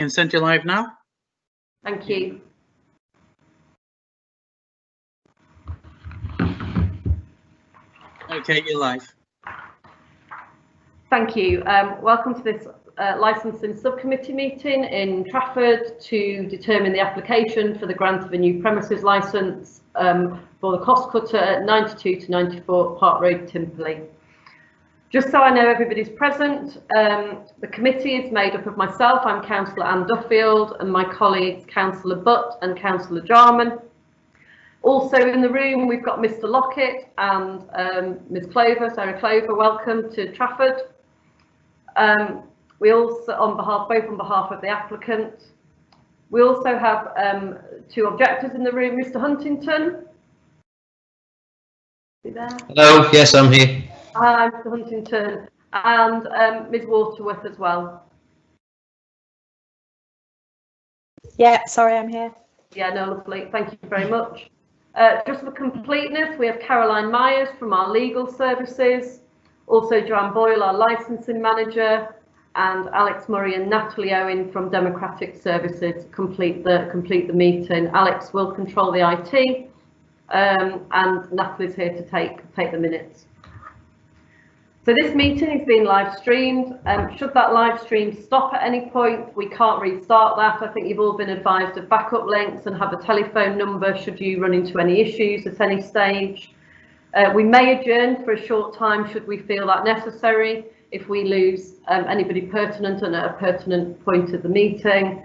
Consent, you're live now. Thank you. Okay, you're live. Thank you. Welcome to this licensing subcommittee meeting in Trafford to determine the application for the grant of a new premises licence for the cost cutter at 92 to 94 Park Road, Tymberlee. Just so I know everybody's present, the committee is made up of myself, I'm Councillor Anne Duffield, and my colleagues Councillor Butt and Councillor Jarman. Also in the room we've got Mr Lockett and Ms Clover, Sarah Clover. Welcome to Trafford. We also, both on behalf of the applicant, we also have two objectors in the room. Mr Huntington. Is he there? Hello, yes, I'm here. Hi, Mr Huntington, and Ms Waterworth as well. Yeah, sorry, I'm here. Yeah, no, lovely. Thank you very much. Just for completeness, we have Caroline Myers from our legal services, also Joanne Boyle, our licensing manager, and Alex Murray and Natalie Owen from Democratic Services complete the meeting. Alex will control the IT, and Natalie's here to take the minutes. So this meeting is being live streamed. Should that live stream stop at any point, we can't restart that. I think you've all been advised of backup links and have a telephone number should you run into any issues at any stage. We may adjourn for a short time should we feel that necessary if we lose anybody pertinent and at a pertinent point of the meeting.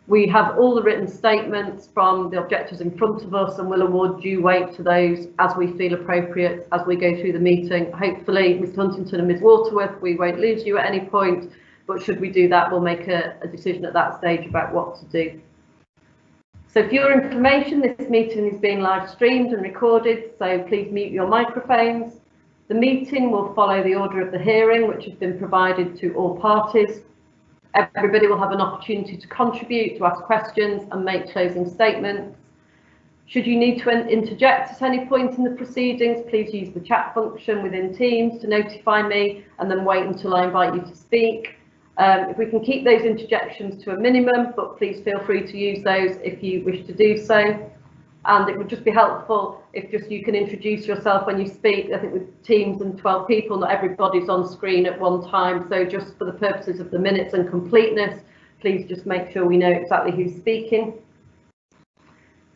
We have all the written statements from the objectors in front of us and will award due weight to those as we feel appropriate as we go through the meeting. Hopefully, Mr Huntington and Ms Waterworth, we won't lose you at any point, but should we do that, we'll make a decision at that stage about what to do. So for your information, this meeting is being live streamed and recorded, so please mute your microphones. The meeting will follow the order of the hearing, which has been provided to all parties. Everybody will have an opportunity to contribute, to ask questions and make closing statements. Should you need to interject at any point in the proceedings, please use the chat function within Teams to notify me and then wait until I invite you to speak. If we can keep those interjections to a minimum, but please feel free to use those if you wish to do so. And it would just be helpful if just you can introduce yourself when you speak. I think with Teams and 12 people, not everybody's on screen at one time. So just for the purposes of the minutes and completeness, please just make sure we know exactly who's speaking.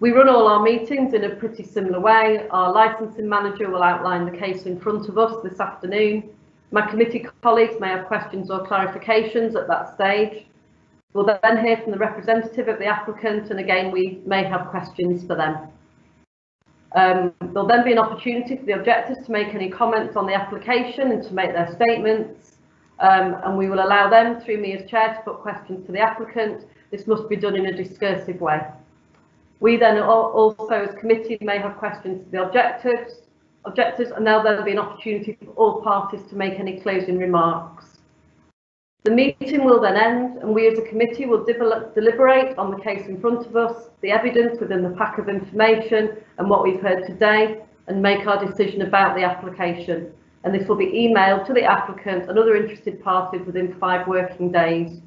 We run all our meetings in a pretty similar way. Our licensing manager will outline the case in front of us this afternoon. My committee colleagues may have questions or clarifications at that stage. We'll then hear from the representative of the applicant, and again, we may have questions for them. There'll then be an opportunity for the objectors to make any comments on the application and to make their statements, and we will allow them, through me as chair, to put questions to the applicant. This must be done in a discursive way. We then also, as committee, may have questions to the objectors, and there'll then be an opportunity for all parties to make any closing remarks. The meeting will then end, and we as a committee will deliberate on the case in front of us, the evidence within the pack of information and what we've heard today, and make our decision about the application. And this will be emailed to the applicant and other interested parties within 5 working days.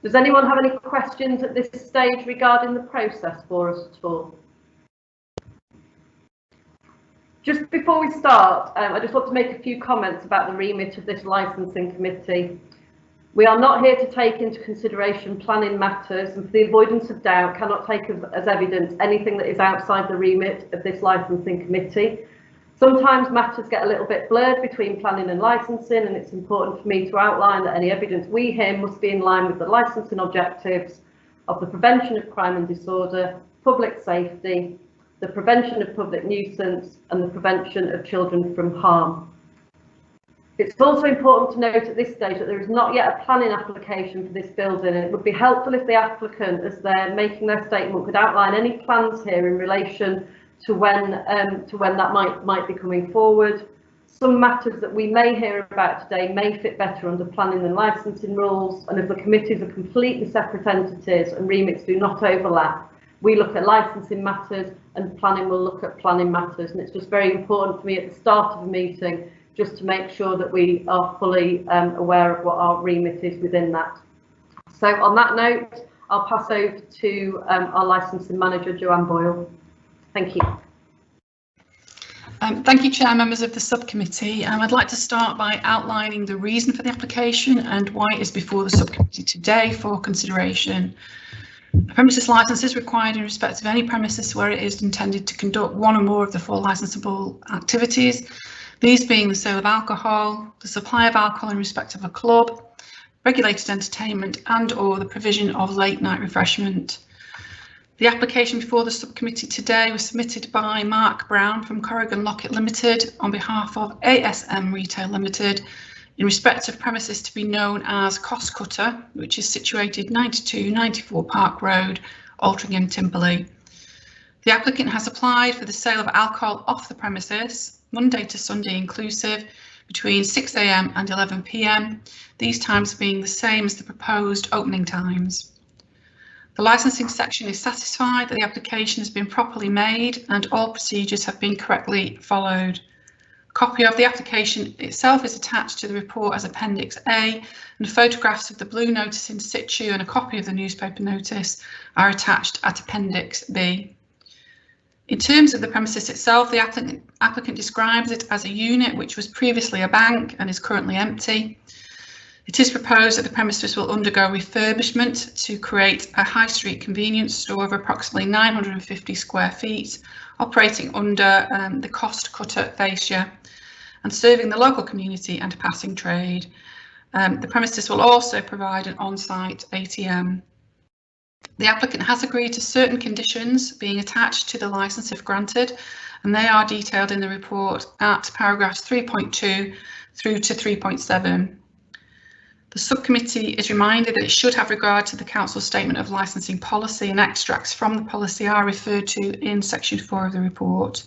Does anyone have any questions at this stage regarding the process for us at all? Just before we start, I just want to make a few comments about the remit of this licensing committee. We are not here to take into consideration planning matters, and for the avoidance of doubt cannot take as evidence anything that is outside the remit of this licensing committee. Sometimes matters get a little bit blurred between planning and licensing, and it's important for me to outline that any evidence we hear must be in line with the licensing objectives of the prevention of crime and disorder, public safety, the prevention of public nuisance, and the prevention of children from harm. It's also important to note at this stage that there is not yet a planning application for this building, and it would be helpful if the applicant, as they're making their statement, could outline any plans here in relation to when that might be coming forward. Some matters that we may hear about today may fit better under planning and licensing rules, and if the committees are completely separate entities and remits do not overlap, we look at licensing matters and planning will look at planning matters. And it's just very important for me at the start of the meeting just to make sure that we are fully aware of what our remit is within that. So on that note, I'll pass over to our licensing manager, Joanne Boyle. Thank you. Thank you, Chair, members of the subcommittee. I'd like to start by outlining the reason for the application and why it is before the subcommittee today for consideration. A premises licence is required in respect of any premises where it is intended to conduct one or more of the 4 licensable activities, these being the sale of alcohol, the supply of alcohol in respect of a club, regulated entertainment and or the provision of late night refreshment. The application before the subcommittee today was submitted by Mark Brown from Corrigan Lockett Limited on behalf of ASM Retail Limited in respect of premises to be known as Cost Cutter, which is situated 92-94 Park Road, Ultrium, Tymberlee. The applicant has applied for the sale of alcohol off the premises, Monday to Sunday inclusive, between 6 AM and 11 PM, these times being the same as the proposed opening times. The licensing section is satisfied that the application has been properly made and all procedures have been correctly followed. A copy of the application itself is attached to the report as Appendix A, and photographs of the blue notice in situ and a copy of the newspaper notice are attached at Appendix B. In terms of the premises itself, the applicant describes it as a unit which was previously a bank and is currently empty. It is proposed that the premises will undergo refurbishment to create a high street convenience store of approximately 950 square feet, operating under the Cost Cutter fascia and serving the local community and passing trade. The premises will also provide an on-site ATM. The applicant has agreed to certain conditions being attached to the licence if granted, and they are detailed in the report at paragraphs 3.2 through to 3.7. The subcommittee is reminded that it should have regard to the Council's statement of licensing policy, and extracts from the policy are referred to in section 4 of the report.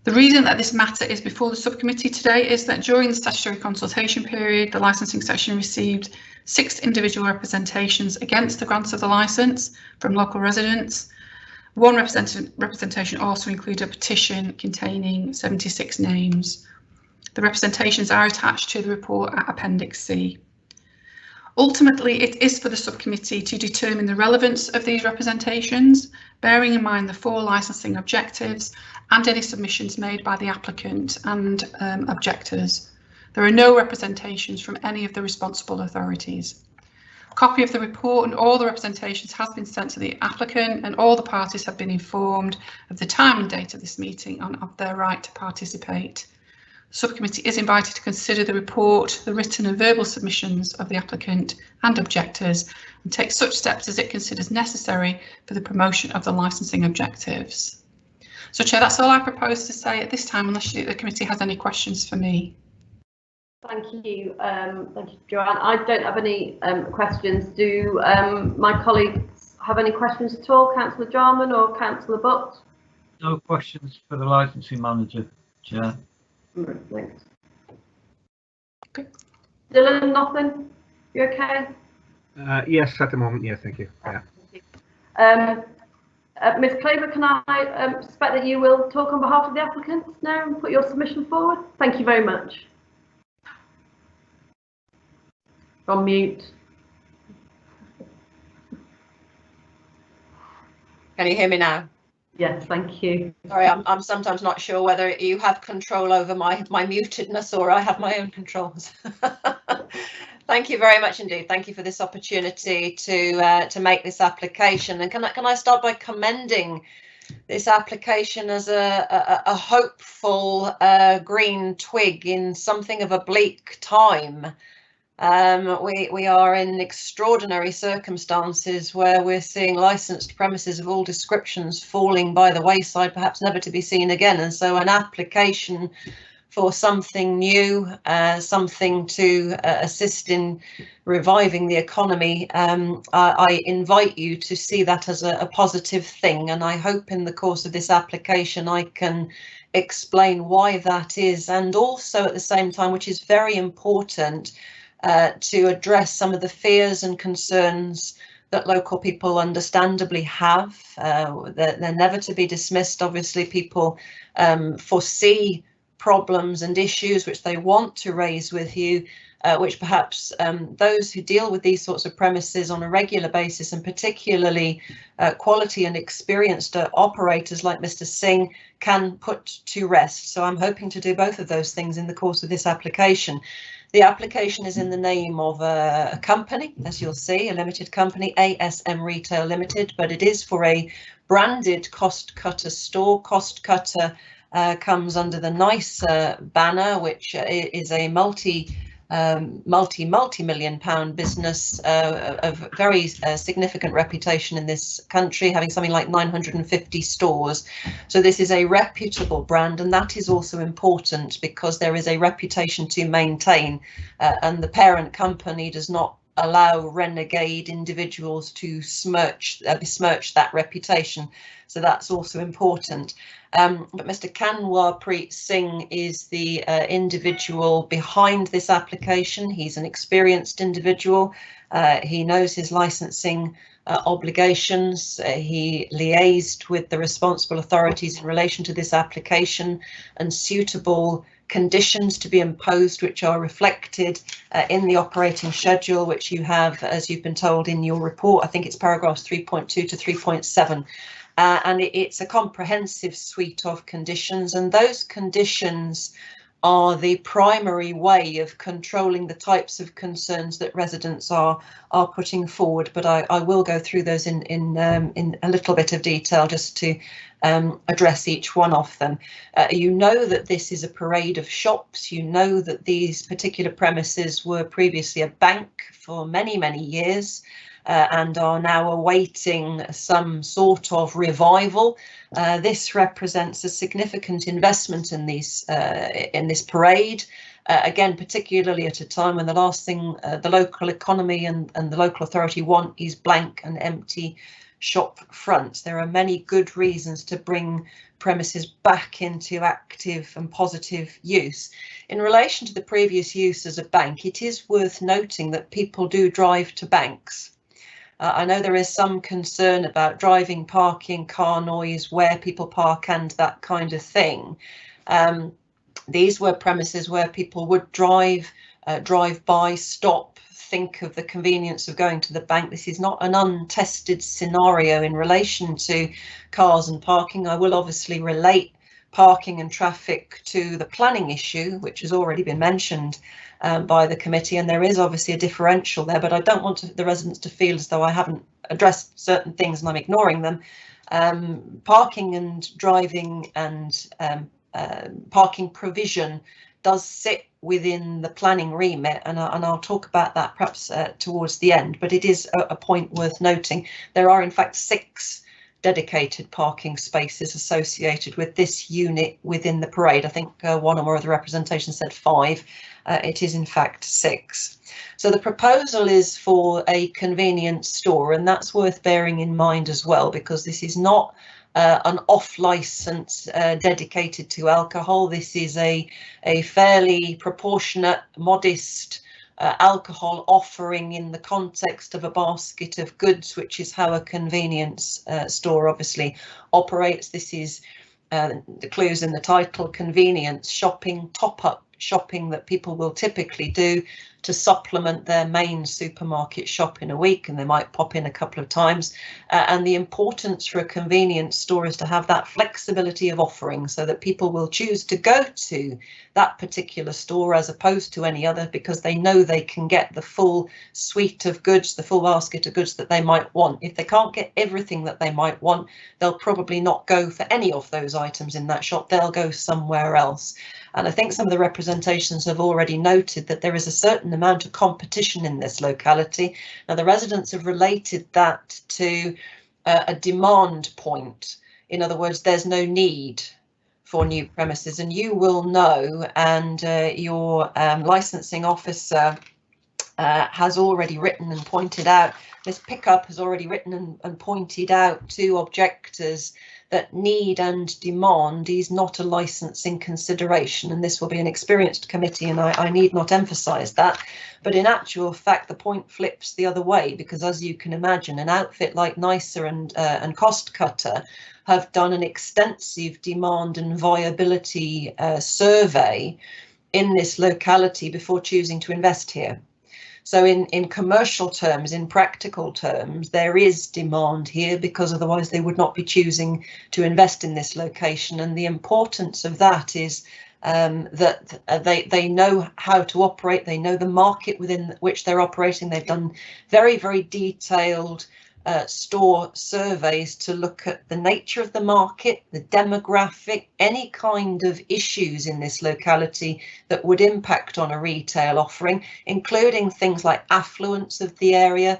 The reason that this matter is before the subcommittee today is that during the statutory consultation period, the licensing section received 6 individual representations against the grant of the licence from local residents. One representation also included a petition containing 76 names. The representations are attached to the report at Appendix C. Ultimately, it is for the subcommittee to determine the relevance of these representations, bearing in mind the 4 licensing objectives and any submissions made by the applicant and objectors. There are no representations from any of the responsible authorities. A copy of the report and all the representations has been sent to the applicant, and all the parties have been informed of the time and date of this meeting and of their right to participate. The subcommittee is invited to consider the report, the written and verbal submissions of the applicant and objectors, and take such steps as it considers necessary for the promotion of the licensing objectives. So, Chair, that's all I propose to say at this time, unless the committee has any questions for me. Thank you, Joanne. I don't have any questions. Do my colleagues have any questions at all? Councillor Jarman or Councillor Butt? No questions for the licensing manager, Chair. Thanks. Okay. Dylan, nothing? You okay? Yes, at the moment, yeah, thank you. Yeah. Ms. Claver, can I suspect that you will talk on behalf of the applicant now and put your submission forward? Thank you very much. On mute. Can you hear me now? Yes, thank you. Sorry, I'm sometimes not sure whether you have control over my mutedness or I have my own controls. Thank you very much indeed. Thank you for this opportunity to make this application. And can I start by commending this application as a hopeful green twig in something of a bleak time. We are in extraordinary circumstances where we're seeing licensed premises of all descriptions falling by the wayside, perhaps never to be seen again. And so an application for something new, something to assist in reviving the economy, I invite you to see that as a positive thing. And I hope in the course of this application I can explain why that is, and also at the same time, which is very important, to address some of the fears and concerns that local people understandably have. They're never to be dismissed. Obviously, people foresee problems and issues which they want to raise with you, which perhaps those who deal with these sorts of premises on a regular basis, and particularly quality and experienced operators like Mr. Singh, can put to rest. So I'm hoping to do both of those things in the course of this application. The application is in the name of a company, as you'll see, a limited company, ASM Retail Limited, but it is for a branded Cost Cutter store. Cost Cutter comes under the NICE banner, which is a multi-million pound business of very significant reputation in this country, having something like 950 stores. So this is a reputable brand, and that is also important because there is a reputation to maintain, and the parent company does not allow renegade individuals to besmirch that reputation. So that's also important. But Mr. Kanwarpreet Singh is the individual behind this application. He's an experienced individual. He knows his licensing obligations. He liaised with the responsible authorities in relation to this application, and suitable conditions to be imposed, which are reflected in the operating schedule, which you have, as you've been told in your report. I think it's paragraphs 3.2 to 3.7. And it's a comprehensive suite of conditions, and those conditions are the primary way of controlling the types of concerns that residents are putting forward. But I will go through those in a little bit of detail just to address each one of them. You know that this is a parade of shops. You know that these particular premises were previously a bank for many, many years. And are now awaiting some sort of revival. This represents a significant investment in this parade, again, particularly at a time when the last thing the local economy and the local authority want is blank and empty shop fronts. There are many good reasons to bring premises back into active and positive use. In relation to the previous use as a bank, it is worth noting that people do drive to banks. I know there is some concern about driving, parking, car noise, where people park and that kind of thing. These were premises where people would drive by, stop, think of the convenience of going to the bank. This is not an untested scenario in relation to cars and parking. I will obviously relate parking and traffic to the planning issue, which has already been mentioned by the committee, and there is obviously a differential there, but I don't want the residents to feel as though I haven't addressed certain things and I'm ignoring them. Parking and driving and parking provision does sit within the planning remit, and I'll talk about that perhaps towards the end, but it is a point worth noting. There are in fact 6 dedicated parking spaces associated with this unit within the parade. I think one or more of the representation said 5. It is in fact 6. So the proposal is for a convenience store, and that's worth bearing in mind as well, because this is not an off license dedicated to alcohol. This is a fairly proportionate, modest alcohol offering in the context of a basket of goods, which is how a convenience store obviously operates. This is the clues in the title: convenience shopping, top-up shopping that people will typically do to supplement their main supermarket shop in a week, and they might pop in a couple of times. And the importance for a convenience store is to have that flexibility of offering so that people will choose to go to that particular store as opposed to any other, because they know they can get the full suite of goods, the full basket of goods that they might want. If they can't get everything that they might want, they'll probably not go for any of those items in that shop. They'll go somewhere else. And I think some of the representations have already noted that there is a certain amount of competition in this locality. Now, the residents have related that to a demand point. In other words, there's no need for new premises, and you will know, and your licensing officer has already written and pointed out, Ms. Pickup has already written and pointed out to objectors that need and demand is not a licensing consideration, and this will be an experienced committee, and I need not emphasise that. But in actual fact, the point flips the other way, because as you can imagine, an outfit like Nicer and Cost Cutter have done an extensive demand and viability survey in this locality before choosing to invest here. So in commercial terms, in practical terms, there is demand here because otherwise they would not be choosing to invest in this location. And the importance of that is that they know how to operate, they know the market within which they're operating. They've done very, very detailed store surveys to look at the nature of the market, the demographic, any kind of issues in this locality that would impact on a retail offering, including things like affluence of the area,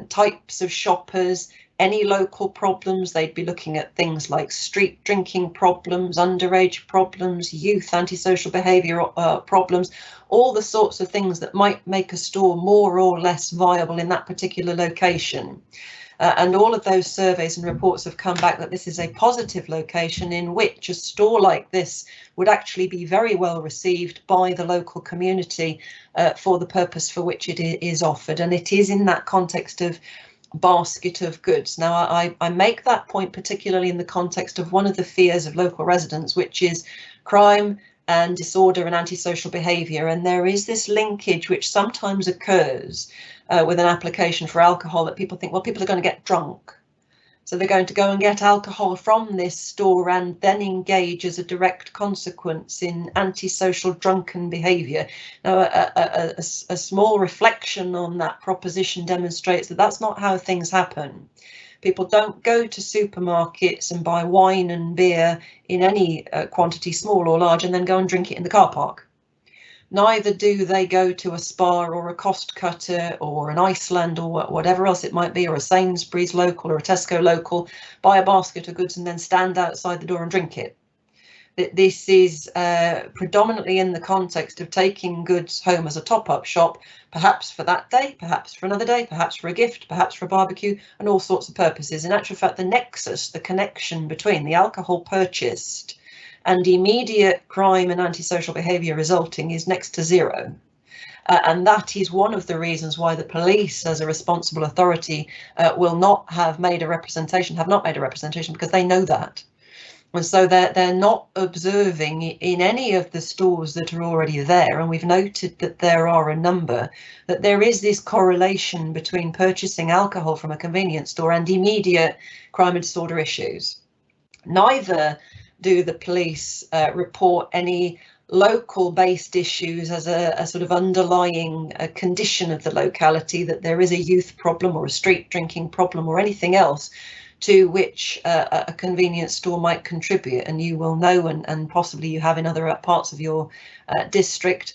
types of shoppers, any local problems. They'd be looking at things like street drinking problems, underage problems, youth antisocial behaviour problems, all the sorts of things that might make a store more or less viable in that particular location. And all of those surveys and reports have come back that this is a positive location in which a store like this would actually be very well received by the local community for the purpose for which it is offered. And it is in that context of basket of goods. Now, I make that point particularly in the context of one of the fears of local residents, which is crime and disorder and antisocial behaviour. And there is this linkage which sometimes occurs with an application for alcohol, that people think, well, people are going to get drunk, so they're going to go and get alcohol from this store and then engage as a direct consequence in antisocial drunken behaviour. Now, a small reflection on that proposition demonstrates that that's not how things happen. People don't go to supermarkets and buy wine and beer in any quantity, small or large, and then go and drink it in the car park. Neither do they go to a Spar or a Cost Cutter or an Iceland or whatever else it might be, or a Sainsbury's local or a Tesco local, buy a basket of goods and then stand outside the door and drink it. This is predominantly in the context of taking goods home as a top-up shop, perhaps for that day, perhaps for another day, perhaps for a gift, perhaps for a barbecue, and all sorts of purposes. In actual fact, the nexus, the connection between the alcohol purchased and immediate crime and antisocial behaviour resulting is next to zero. And that is one of the reasons why the police, as a responsible authority, will not have made a representation, because they know that. And so they're not observing in any of the stores that are already there, and we've noted that there are a number, that there is this correlation between purchasing alcohol from a convenience store and immediate crime and disorder issues. Neither do the police report any local based issues as a sort of underlying condition of the locality, that there is a youth problem or a street drinking problem or anything else to which a convenience store might contribute. And you will know, and possibly you have in other parts of your district,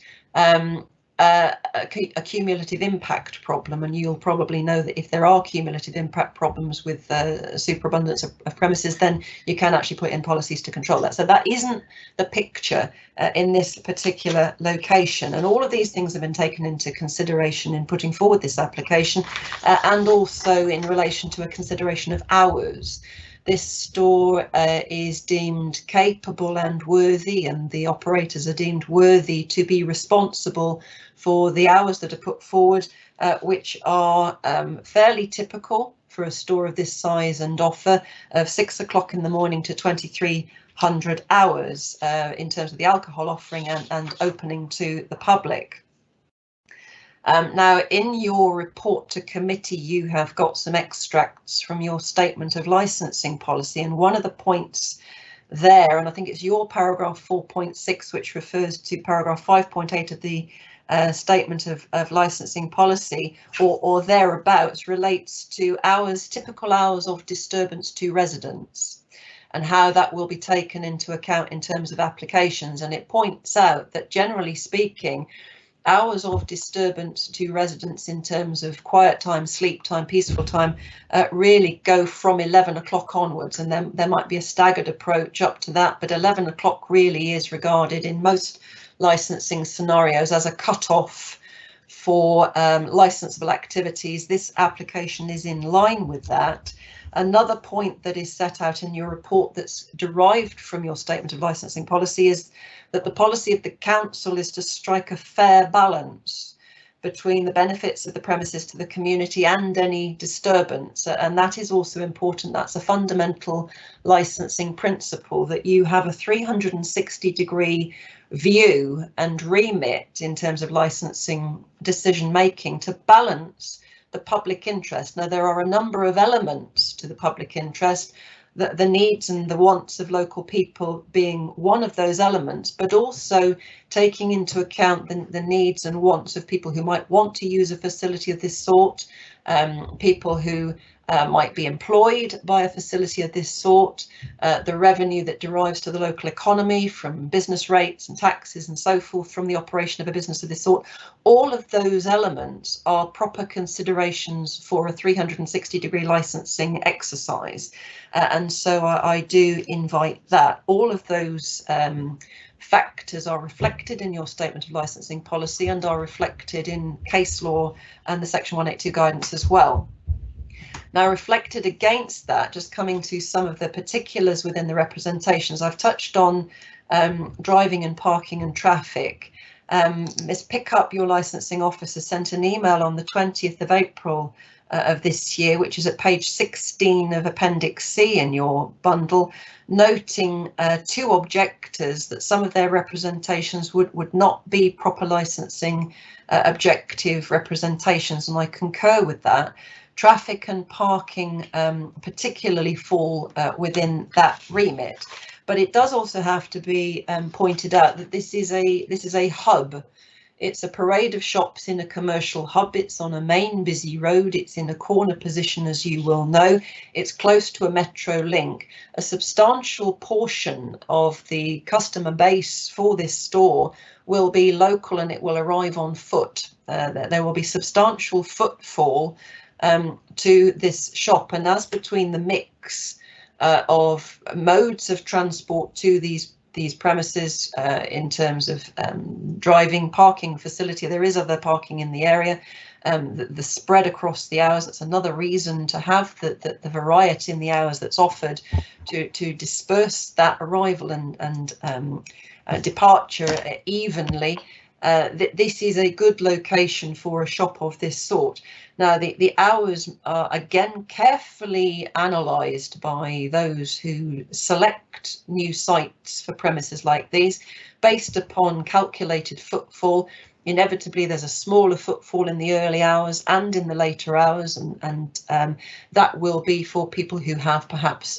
a cumulative impact problem, and you'll probably know that if there are cumulative impact problems with superabundance of premises, then you can actually put in policies to control that. So that isn't the picture in this particular location, and all of these things have been taken into consideration in putting forward this application, and also in relation to a consideration of hours. This store is deemed capable and worthy, and the operators are deemed worthy to be responsible for the hours that are put forward, which are fairly typical for a store of this size and offer, of 6 o'clock in the morning to 2300 hours in terms of the alcohol offering and opening to the public. Now, in your report to committee, you have got some extracts from your statement of licensing policy, and one of the points there, and I think it's your paragraph 4.6, which refers to paragraph 5.8 of the statement of licensing policy, or thereabouts, relates to hours, typical hours of disturbance to residents, and how that will be taken into account in terms of applications. And it points out that, generally speaking, hours of disturbance to residents in terms of quiet time, sleep time, peaceful time, really go from 11 o'clock onwards, and then there might be a staggered approach up to that, but 11 o'clock really is regarded in most licensing scenarios as a cut-off for licensable activities. This application is in line with that. Another point that is set out in your report that's derived from your statement of licensing policy is that the policy of the council is to strike a fair balance between the benefits of the premises to the community and any disturbance. And that is also important. That's a fundamental licensing principle, that you have a 360-degree view and remit in terms of licensing decision making to balance the public interest. Now, there are a number of elements to the public interest, the needs and the wants of local people being one of those elements, but also taking into account the needs and wants of people who might want to use a facility of this sort, people who might be employed by a facility of this sort, the revenue that derives to the local economy from business rates and taxes and so forth from the operation of a business of this sort. All of those elements are proper considerations for a 360-degree licensing exercise. And so I do invite that. All of those factors are reflected in your statement of licensing policy and are reflected in case law and the Section 182 guidance as well. Now, reflected against that, just coming to some of the particulars within the representations, I've touched on driving and parking and traffic. Ms. Pickup, your licensing officer, sent an email on the 20th of April of this year, which is at page 16 of Appendix C in your bundle, noting two objectors that some of their representations would not be proper licensing objective representations, and I concur with that. Traffic and parking particularly fall within that remit, but it does also have to be pointed out that this is a hub. It's a parade of shops in a commercial hub. It's on a main busy road. It's in a corner position, as you will know. It's close to a metro link. A substantial portion of the customer base for this store will be local, and it will arrive on foot. There will be substantial footfall to this shop, and as between the mix of modes of transport to these premises in terms of driving, parking, facility, there is other parking in the area, the spread across the hours, that's another reason to have the variety in the hours that's offered to disperse that arrival and departure evenly. This is a good location for a shop of this sort. Now, the hours are again carefully analysed by those who select new sites for premises like these based upon calculated footfall. Inevitably, there's a smaller footfall in the early hours and in the later hours, and that will be for people who have perhaps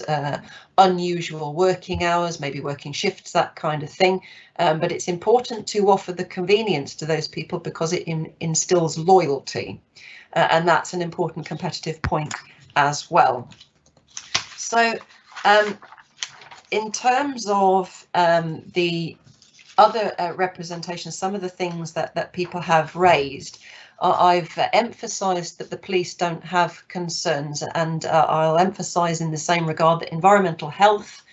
unusual working hours, maybe working shifts, that kind of thing. But it's important to offer the convenience to those people because it instills loyalty, and that's an important competitive point as well. So in terms of the other representations, some of the things that people have raised, I've emphasised that the police don't have concerns, and I'll emphasise in the same regard that environmental health,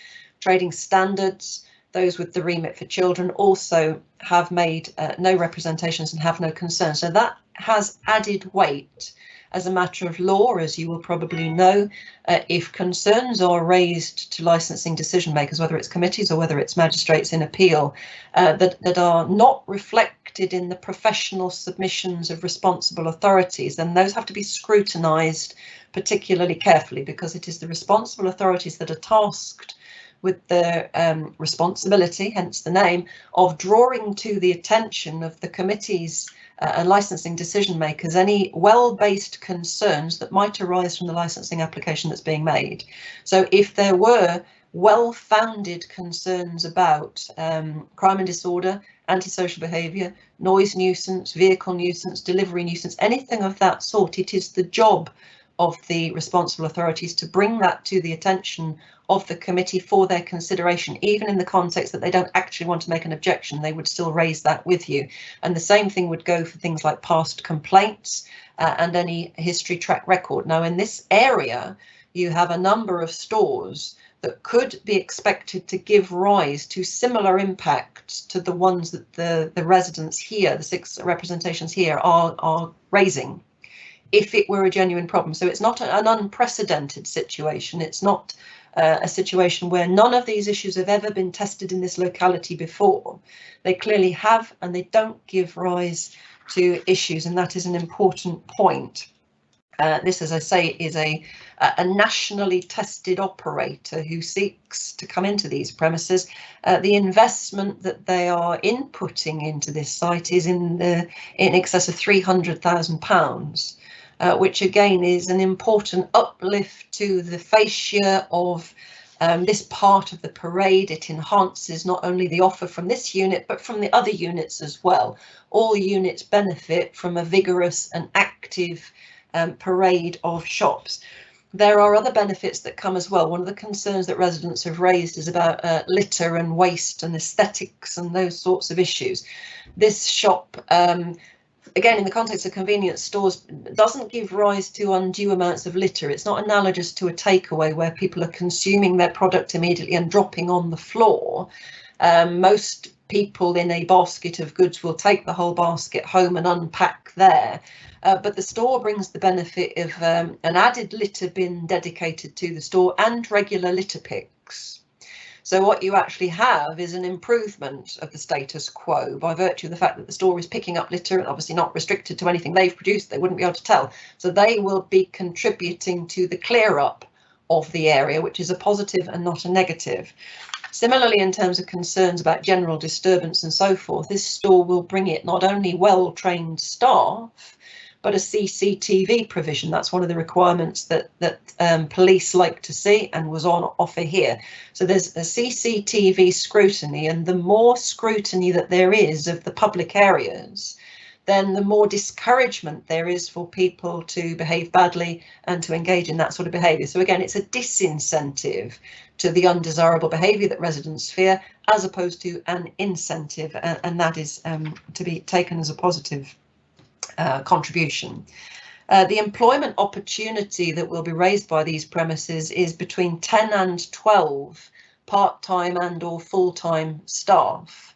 trading standards, those with the remit for children also have made no representations and have no concerns. So that has added weight as a matter of law, as you will probably know. If concerns are raised to licensing decision makers, whether it's committees or whether it's magistrates in appeal, that are not reflected in the professional submissions of responsible authorities, then those have to be scrutinised particularly carefully, because it is the responsible authorities that are tasked with the responsibility, hence the name, of drawing to the attention of the committees and licensing decision makers any well-based concerns that might arise from the licensing application that's being made. So if there were well-founded concerns about crime and disorder, antisocial behaviour, noise nuisance, vehicle nuisance, delivery nuisance, anything of that sort, it is the job of the responsible authorities to bring that to the attention of the committee for their consideration. Even in the context that they don't actually want to make an objection, they would still raise that with you. And the same thing would go for things like past complaints and any history track record. Now, in this area, you have a number of stores that could be expected to give rise to similar impacts to the ones that the residents here, the 6 representations here, are raising, if it were a genuine problem. So it's not an unprecedented situation. It's not a situation where none of these issues have ever been tested in this locality before. They clearly have, and they don't give rise to issues, and that is an important point. This, as I say, is a nationally tested operator who seeks to come into these premises. The investment that they are inputting into this site is in excess of £300,000, which again is an important uplift to the fascia of this part of the parade. It enhances not only the offer from this unit, but from the other units as well. All units benefit from a vigorous and active parade of shops. There are other benefits that come as well. One of the concerns that residents have raised is about litter and waste and aesthetics and those sorts of issues. This shop, again, in the context of convenience stores, doesn't give rise to undue amounts of litter. It's not analogous to a takeaway where people are consuming their product immediately and dropping on the floor. Most people in a basket of goods will take the whole basket home and unpack there. But the store brings the benefit of an added litter bin dedicated to the store and regular litter picks. So what you actually have is an improvement of the status quo by virtue of the fact that the store is picking up litter, and obviously not restricted to anything they've produced. They wouldn't be able to tell. So they will be contributing to the clear up of the area, which is a positive and not a negative. Similarly, in terms of concerns about general disturbance and so forth, this store will bring it not only well-trained staff, but a CCTV provision. That's one of the requirements that police like to see and was on offer here. So there's a CCTV scrutiny, and the more scrutiny that there is of the public areas, then the more discouragement there is for people to behave badly and to engage in that sort of behaviour. So again, it's a disincentive to the undesirable behaviour that residents fear, as opposed to an incentive, and that is to be taken as a positive contribution. The employment opportunity that will be raised by these premises is between 10 and 12 part-time and or full-time staff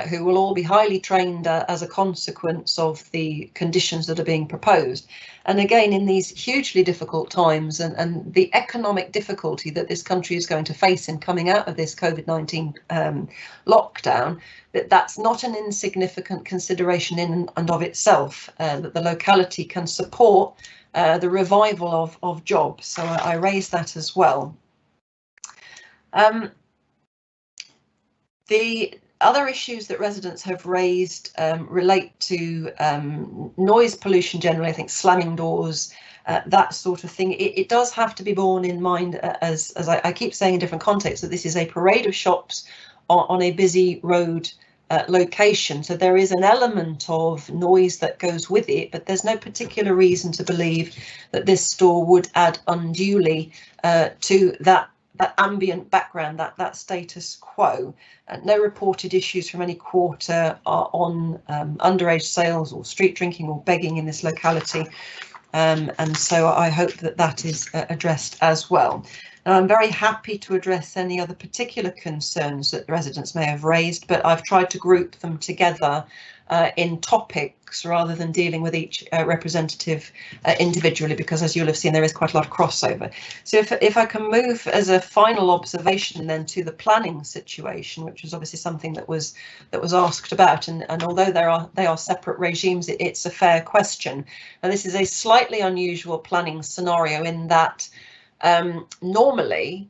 who will all be highly trained as a consequence of the conditions that are being proposed. And again, in these hugely difficult times and the economic difficulty that this country is going to face in coming out of this COVID-19 lockdown, that's not an insignificant consideration in and of itself, that the locality can support the revival of jobs. So I raise that as well. The other issues that residents have raised relate to noise pollution generally, I think slamming doors, that sort of thing. It does have to be borne in mind, as I keep saying in different contexts, that this is a parade of shops on a busy road location. So there is an element of noise that goes with it, but there's no particular reason to believe that this store would add unduly to that ambient background, that status quo. No reported issues from any quarter are on underage sales or street drinking or begging in this locality, and so I hope that that is addressed as well. And I'm very happy to address any other particular concerns that residents may have raised, but I've tried to group them together in topics rather than dealing with each representative individually, because as you'll have seen, there is quite a lot of crossover. So if I can move as a final observation then to the planning situation, which was obviously something that was asked about, and although they are separate regimes, it's a fair question. And this is a slightly unusual planning scenario in that normally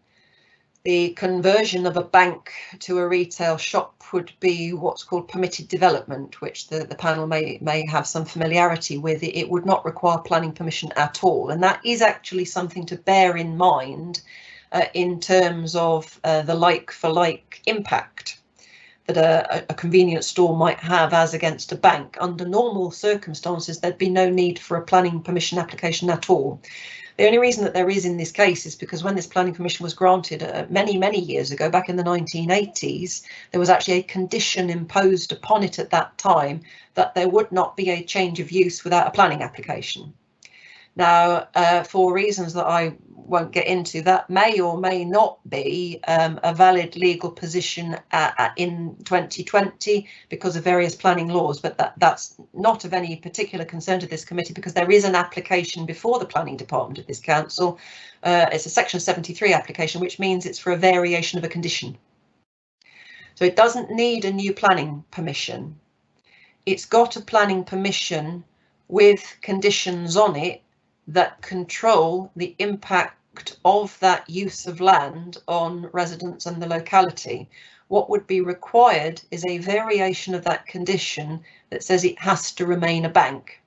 the conversion of a bank to a retail shop would be what's called permitted development, which the panel may have some familiarity with. It would not require planning permission at all, and that is actually something to bear in mind in terms of the like-for-like impact that a convenience store might have as against a bank. Under normal circumstances, there'd be no need for a planning permission application at all. The only reason that there is in this case is because when this planning permission was granted many years ago, back in the 1980s, there was actually a condition imposed upon it at that time that there would not be a change of use without a planning application. Now, for reasons that I won't get into, that may or may not be a valid legal position in 2020 because of various planning laws, but that's not of any particular concern to this committee because there is an application before the planning department of this council. It's a section 73 application, which means it's for a variation of a condition. So it doesn't need a new planning permission. it's got a planning permission with conditions on it that control the impact of that use of land on residents and the locality. What would be required is a variation of that condition that says it has to remain a bank.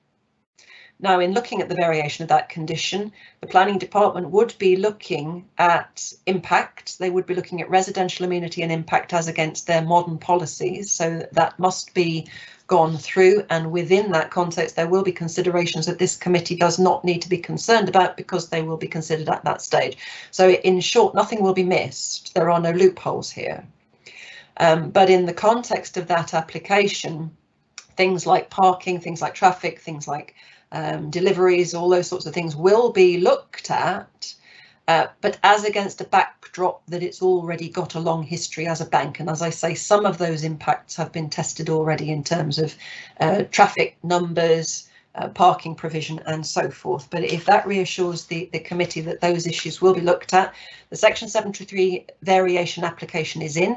Now, in looking at the variation of that condition, the planning department would be looking at impact. They would be looking at residential amenity and impact as against their modern policies. So that must be gone through, and within that context there will be considerations that this committee does not need to be concerned about because they will be considered at that stage. So in short, nothing will be missed. There are no loopholes here. But in the context of that application, things like parking, things like traffic, things like deliveries, all those sorts of things will be looked at, but as against a backdrop that it's already got a long history as a bank. And as I say, some of those impacts have been tested already in terms of traffic numbers, parking provision and so forth. But if that reassures the committee that those issues will be looked at, the Section 73 variation application is in.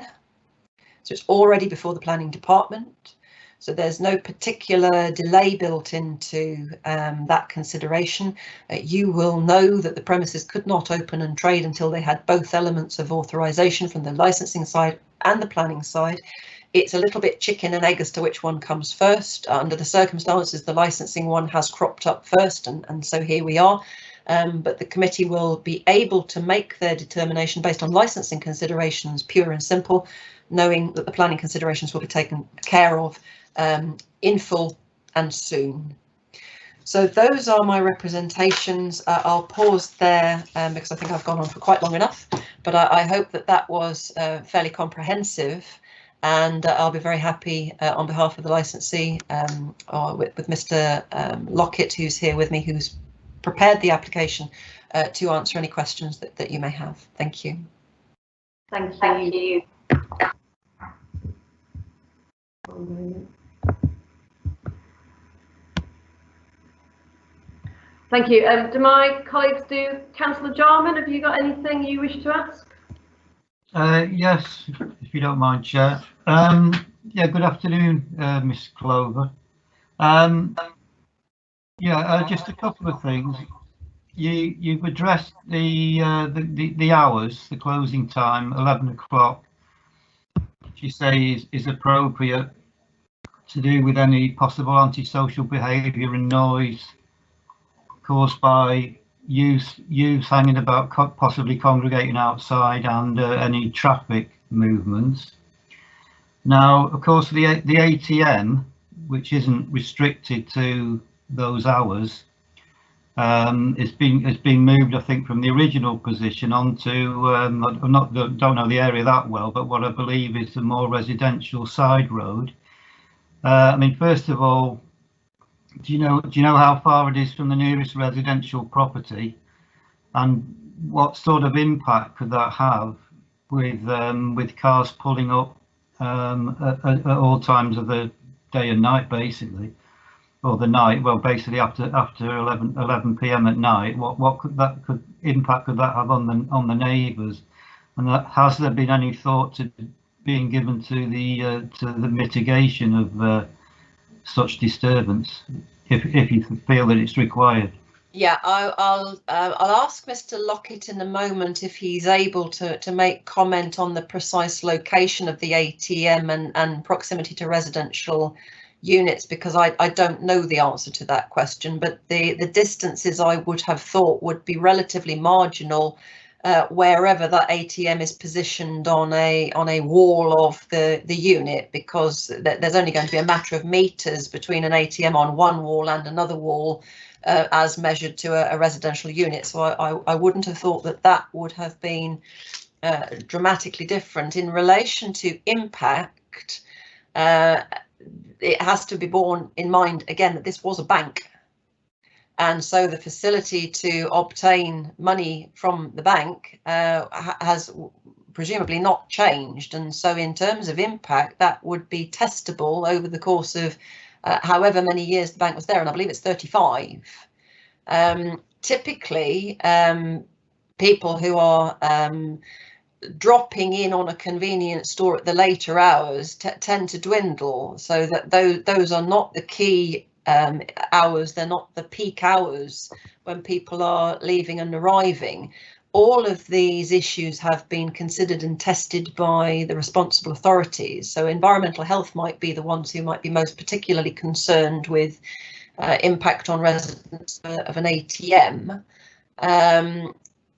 So it's already before the planning department. So there's no particular delay built into that consideration. You will know that the premises could not open and trade until they had both elements of authorisation from the licensing side and the planning side. It's a little bit chicken and egg as to which one comes first. Under the circumstances, the licensing one has cropped up first, and so here we are. But the committee will be able to make their determination based on licensing considerations, pure and simple, knowing that the planning considerations will be taken care of in full and soon. So those are my representations. I'll pause there because I think I've gone on for quite long enough, but I hope that that was fairly comprehensive, and I'll be very happy on behalf of the licensee with Mr. Lockett, who's here with me, who's prepared the application, to answer any questions that you may have. Thank you. Thank you. Thank you. Do my colleagues do? Councillor Jarman, have you got anything you wish to ask? Yes, if you don't mind, Chair. Yeah, good afternoon, Miss Clover. Just a couple of things. You've addressed the hours, the closing time, 11 o'clock, which you say is appropriate to do with any possible antisocial behaviour and noise caused by youth hanging about, possibly congregating outside, and any traffic movements. Now, of course, the ATM, which isn't restricted to those hours, has been moved, I think, from the original position onto don't know the area that well, but what I believe is the more residential side road. I mean, first of all, do you know how far it is from the nearest residential property, and what sort of impact could that have with cars pulling up at all times of the day and night, basically, or the night? Well, basically after 11 p.m. at night. What impact could that have on the neighbours? And has there been any thought to being given to the mitigation of such disturbance, if you feel that it's required? Yeah, I'll ask Mr. Lockett in a moment if he's able to make comment on the precise location of the ATM and proximity to residential units, because I don't know the answer to that question, but the distances I would have thought would be relatively marginal wherever that ATM is positioned on a wall of the unit, because there's only going to be a matter of meters between an ATM on one wall and another wall as measured to a residential unit. So I wouldn't have thought that would have been dramatically different. In relation to impact, it has to be borne in mind again that this was a bank, and so the facility to obtain money from the bank has presumably not changed, and so in terms of impact, that would be testable over the course of however many years the bank was there, and I believe it's 35. Typically, people who are dropping in on a convenience store at the later hours tend to dwindle, so that those are not the key hours. They're not the peak hours when people are leaving and arriving. All of these issues have been considered and tested by the responsible authorities. So environmental health might be the ones who might be most particularly concerned with impact on residents of an ATM.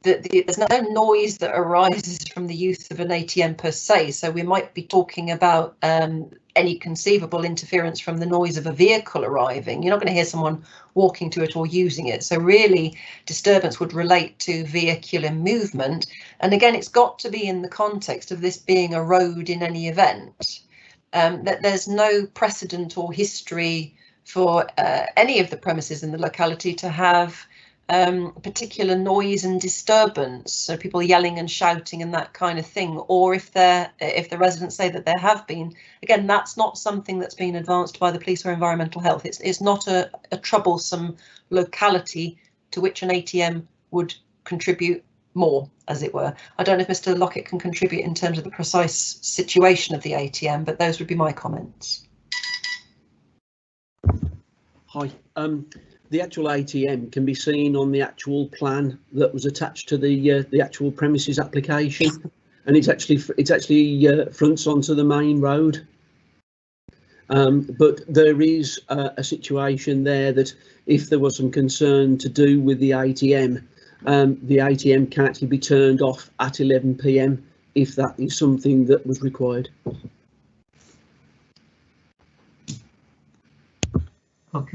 There's no noise that arises from the use of an ATM per se, so we might be talking about any conceivable interference from the noise of a vehicle arriving. You're not going to hear someone walking to it or using it, so really disturbance would relate to vehicular movement. And again, it's got to be in the context of this being a road in any event. That there's no precedent or history for any of the premises in the locality to have particular noise and disturbance, so people yelling and shouting and that kind of thing. Or if the residents say that there have been, again, that's not something that's been advanced by the police or environmental health. It's not a troublesome locality to which an ATM would contribute more, as it were. I don't know if Mr. Lockett can contribute in terms of the precise situation of the ATM, but those would be my comments. Hi. The actual ATM can be seen on the actual plan that was attached to the actual premises application, and it's actually fronts onto the main road. But there is a situation there that if there was some concern to do with the ATM can actually be turned off at 11 PM if that is something that was required.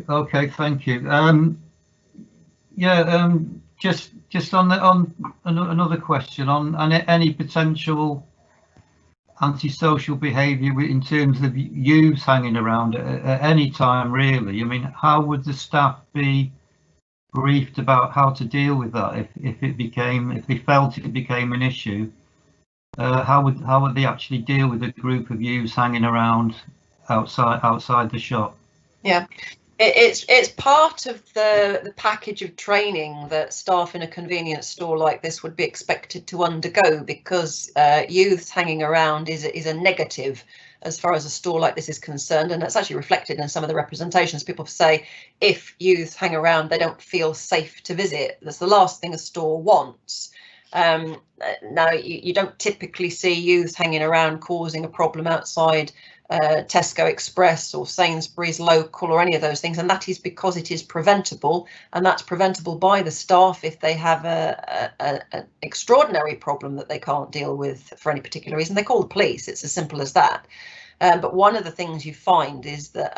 Okay, thank you. Just on another question on any potential antisocial behaviour in terms of youths hanging around at any time, really. I mean, how would the staff be briefed about how to deal with that if they felt it became an issue? How would they actually deal with a group of youths hanging around outside the shop? Yeah. It's part of the package of training that staff in a convenience store like this would be expected to undergo, because youths hanging around is a negative as far as a store like this is concerned, and that's actually reflected in some of the representations. People say if youths hang around, they don't feel safe to visit. That's the last thing a store wants. Now, you don't typically see youths hanging around causing a problem outside Tesco Express or Sainsbury's Local or any of those things, and that is because it is preventable, and that's preventable by the staff if they have an extraordinary problem that they can't deal with for any particular reason. They call the police. It's as simple as that. But one of the things you find is that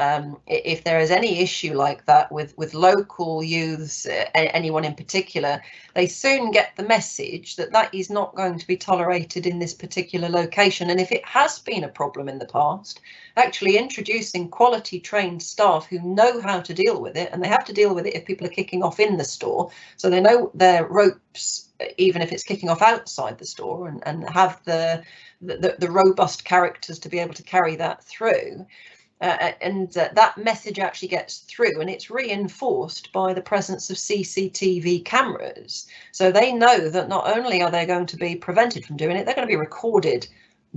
if there is any issue like that with local youths, anyone in particular, they soon get the message that that is not going to be tolerated in this particular location. And if it has been a problem in the past, actually introducing quality trained staff who know how to deal with it, and they have to deal with it if people are kicking off in the store, so they know their ropes, even if it's kicking off outside the store, and have the robust characters to be able to carry that through. That message actually gets through, and it's reinforced by the presence of CCTV cameras. So they know that not only are they going to be prevented from doing it, they're going to be recorded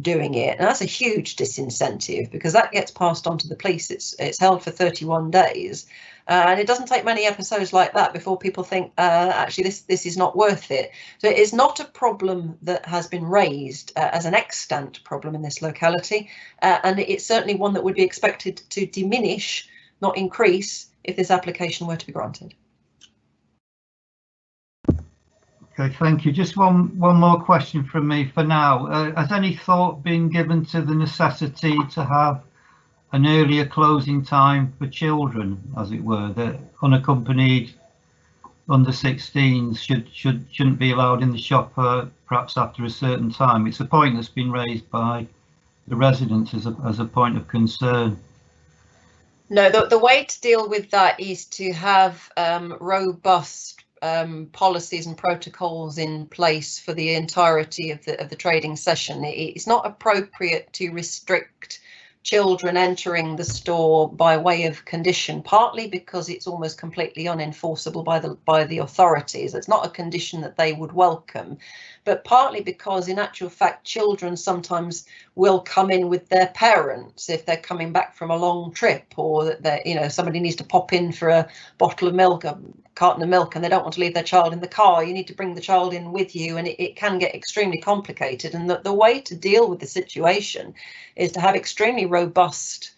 doing it. And that's a huge disincentive, because that gets passed on to the police. It's held for 31 days. And it doesn't take many episodes like that before people think, actually, this is not worth it. So it is not a problem that has been raised as an extant problem in this locality. And it's certainly one that would be expected to diminish, not increase, if this application were to be granted. Okay, thank you. Just one more question from me for now. Has any thought been given to the necessity to have an earlier closing time for children, as it were, that unaccompanied under 16s shouldn't be allowed in the shop perhaps after a certain time? It's a point that's been raised by the residents as a point of concern. No, the way to deal with that is to have robust policies and protocols in place for the entirety of the trading session. It's not appropriate to restrict children entering the store by way of condition, partly because it's almost completely unenforceable by the authorities. It's not a condition that they would welcome, but partly because in actual fact children sometimes will come in with their parents if they're coming back from a long trip, or that somebody needs to pop in for a bottle of milk, a carton of milk, and they don't want to leave their child in the car. You need to bring the child in with you, and it can get extremely complicated. And the way to deal with the situation is to have extremely robust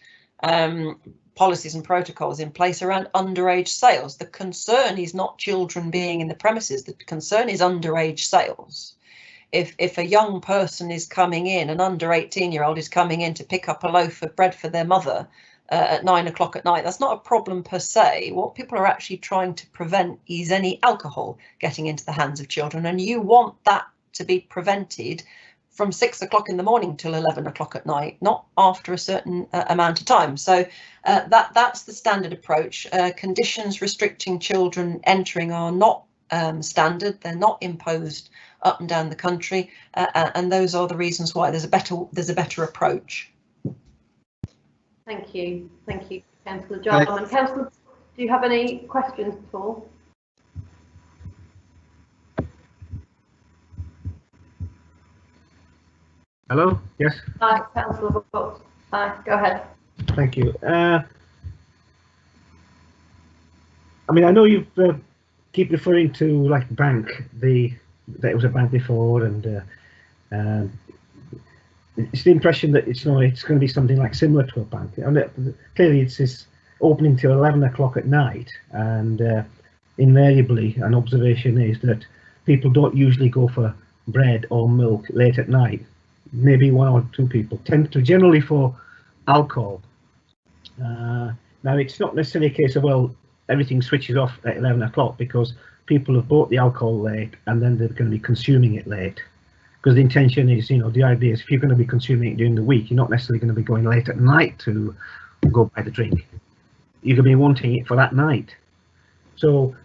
policies and protocols in place around underage sales. The concern is not children being in the premises. The concern is underage sales. If a young person is coming in, an under 18-year-old is coming in to pick up a loaf of bread for their mother at 9 o'clock at night, that's not a problem per se. What people are actually trying to prevent is any alcohol getting into the hands of children, and you want that to be prevented from 6 o'clock in the morning till 11 o'clock at night, not after a certain amount of time. So that's the standard approach. Conditions restricting children entering are not standard. They're not imposed up and down the country, and those are the reasons why there's a better approach. Thank you, Councillor Jarman. Councillor, do you have any questions at all? Hello? Yes? Hi, Councillor Brooks. Hi, go ahead. Thank you. I mean, I know you keep referring to like bank, that it was a bank before, and it's the impression that it's going to be something like similar to a bank. And clearly it's opening till 11 o'clock at night, and invariably an observation is that people don't usually go for bread or milk late at night. Maybe one or two people tend to generally for alcohol. Now it's not necessarily a case of, well, everything switches off at 11 o'clock because people have bought the alcohol late and then they're going to be consuming it late. Because the intention is, the idea is if you're going to be consuming it during the week, you're not necessarily going to be going late at night to go buy the drink. You're going to be wanting it for that night. So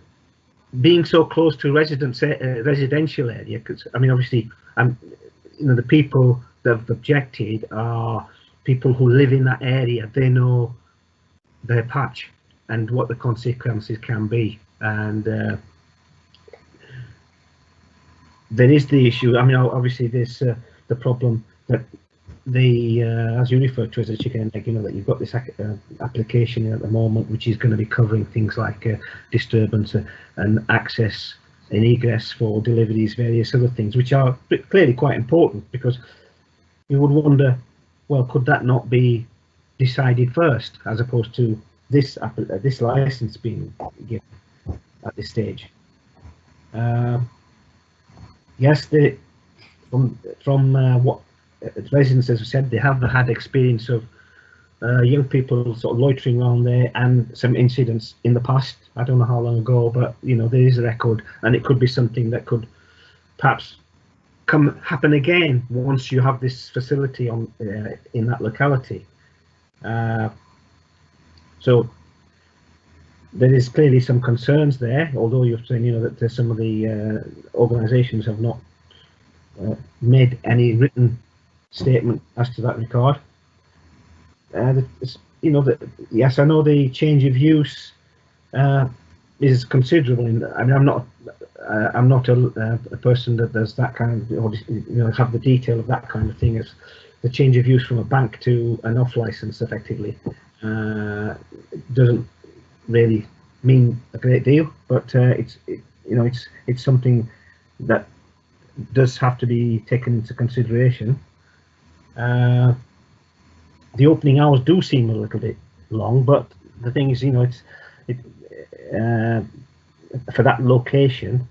being so close to residential area, because I mean, obviously, the people that have objected are people who live in that area. They know their patch and what the consequences can be, and there is the issue. I mean, obviously there's the problem that as you refer to as a chicken and egg, that you've got this application at the moment which is going to be covering things like disturbance and access and egress for deliveries, various other things, which are clearly quite important, because you would wonder, well, could that not be decided first as opposed to this license being given at this stage? Yes, from what residents have said, they have had experience of young people sort of loitering around there and some incidents in the past. I don't know how long ago, but there is a record, and it could be something that could perhaps happen again once you have this facility on in that locality. So there is clearly some concerns there, although you're saying that some of the organisations have not made any written statement as to that regard. Yes, I know the change of use is considerable. I mean, I'm not a person that does that kind of, have the detail of that kind of thing. As the change of use from a bank to an off license, effectively, doesn't really mean a great deal, but it's something that does have to be taken into consideration. The opening hours do seem a little bit long, but the thing is, for that location,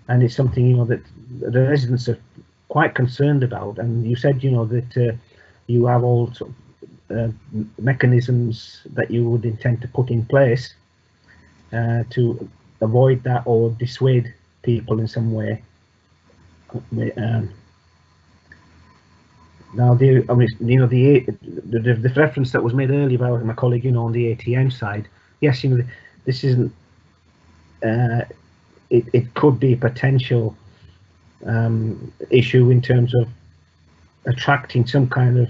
and it's something that the residents are quite concerned about. And you said that you have all sort of, mechanisms that you would intend to put in place to avoid that or dissuade people in some way. Now, the reference that was made earlier by my colleague, on the ATM side, yes, this isn't. It could be a potential issue in terms of attracting some kind of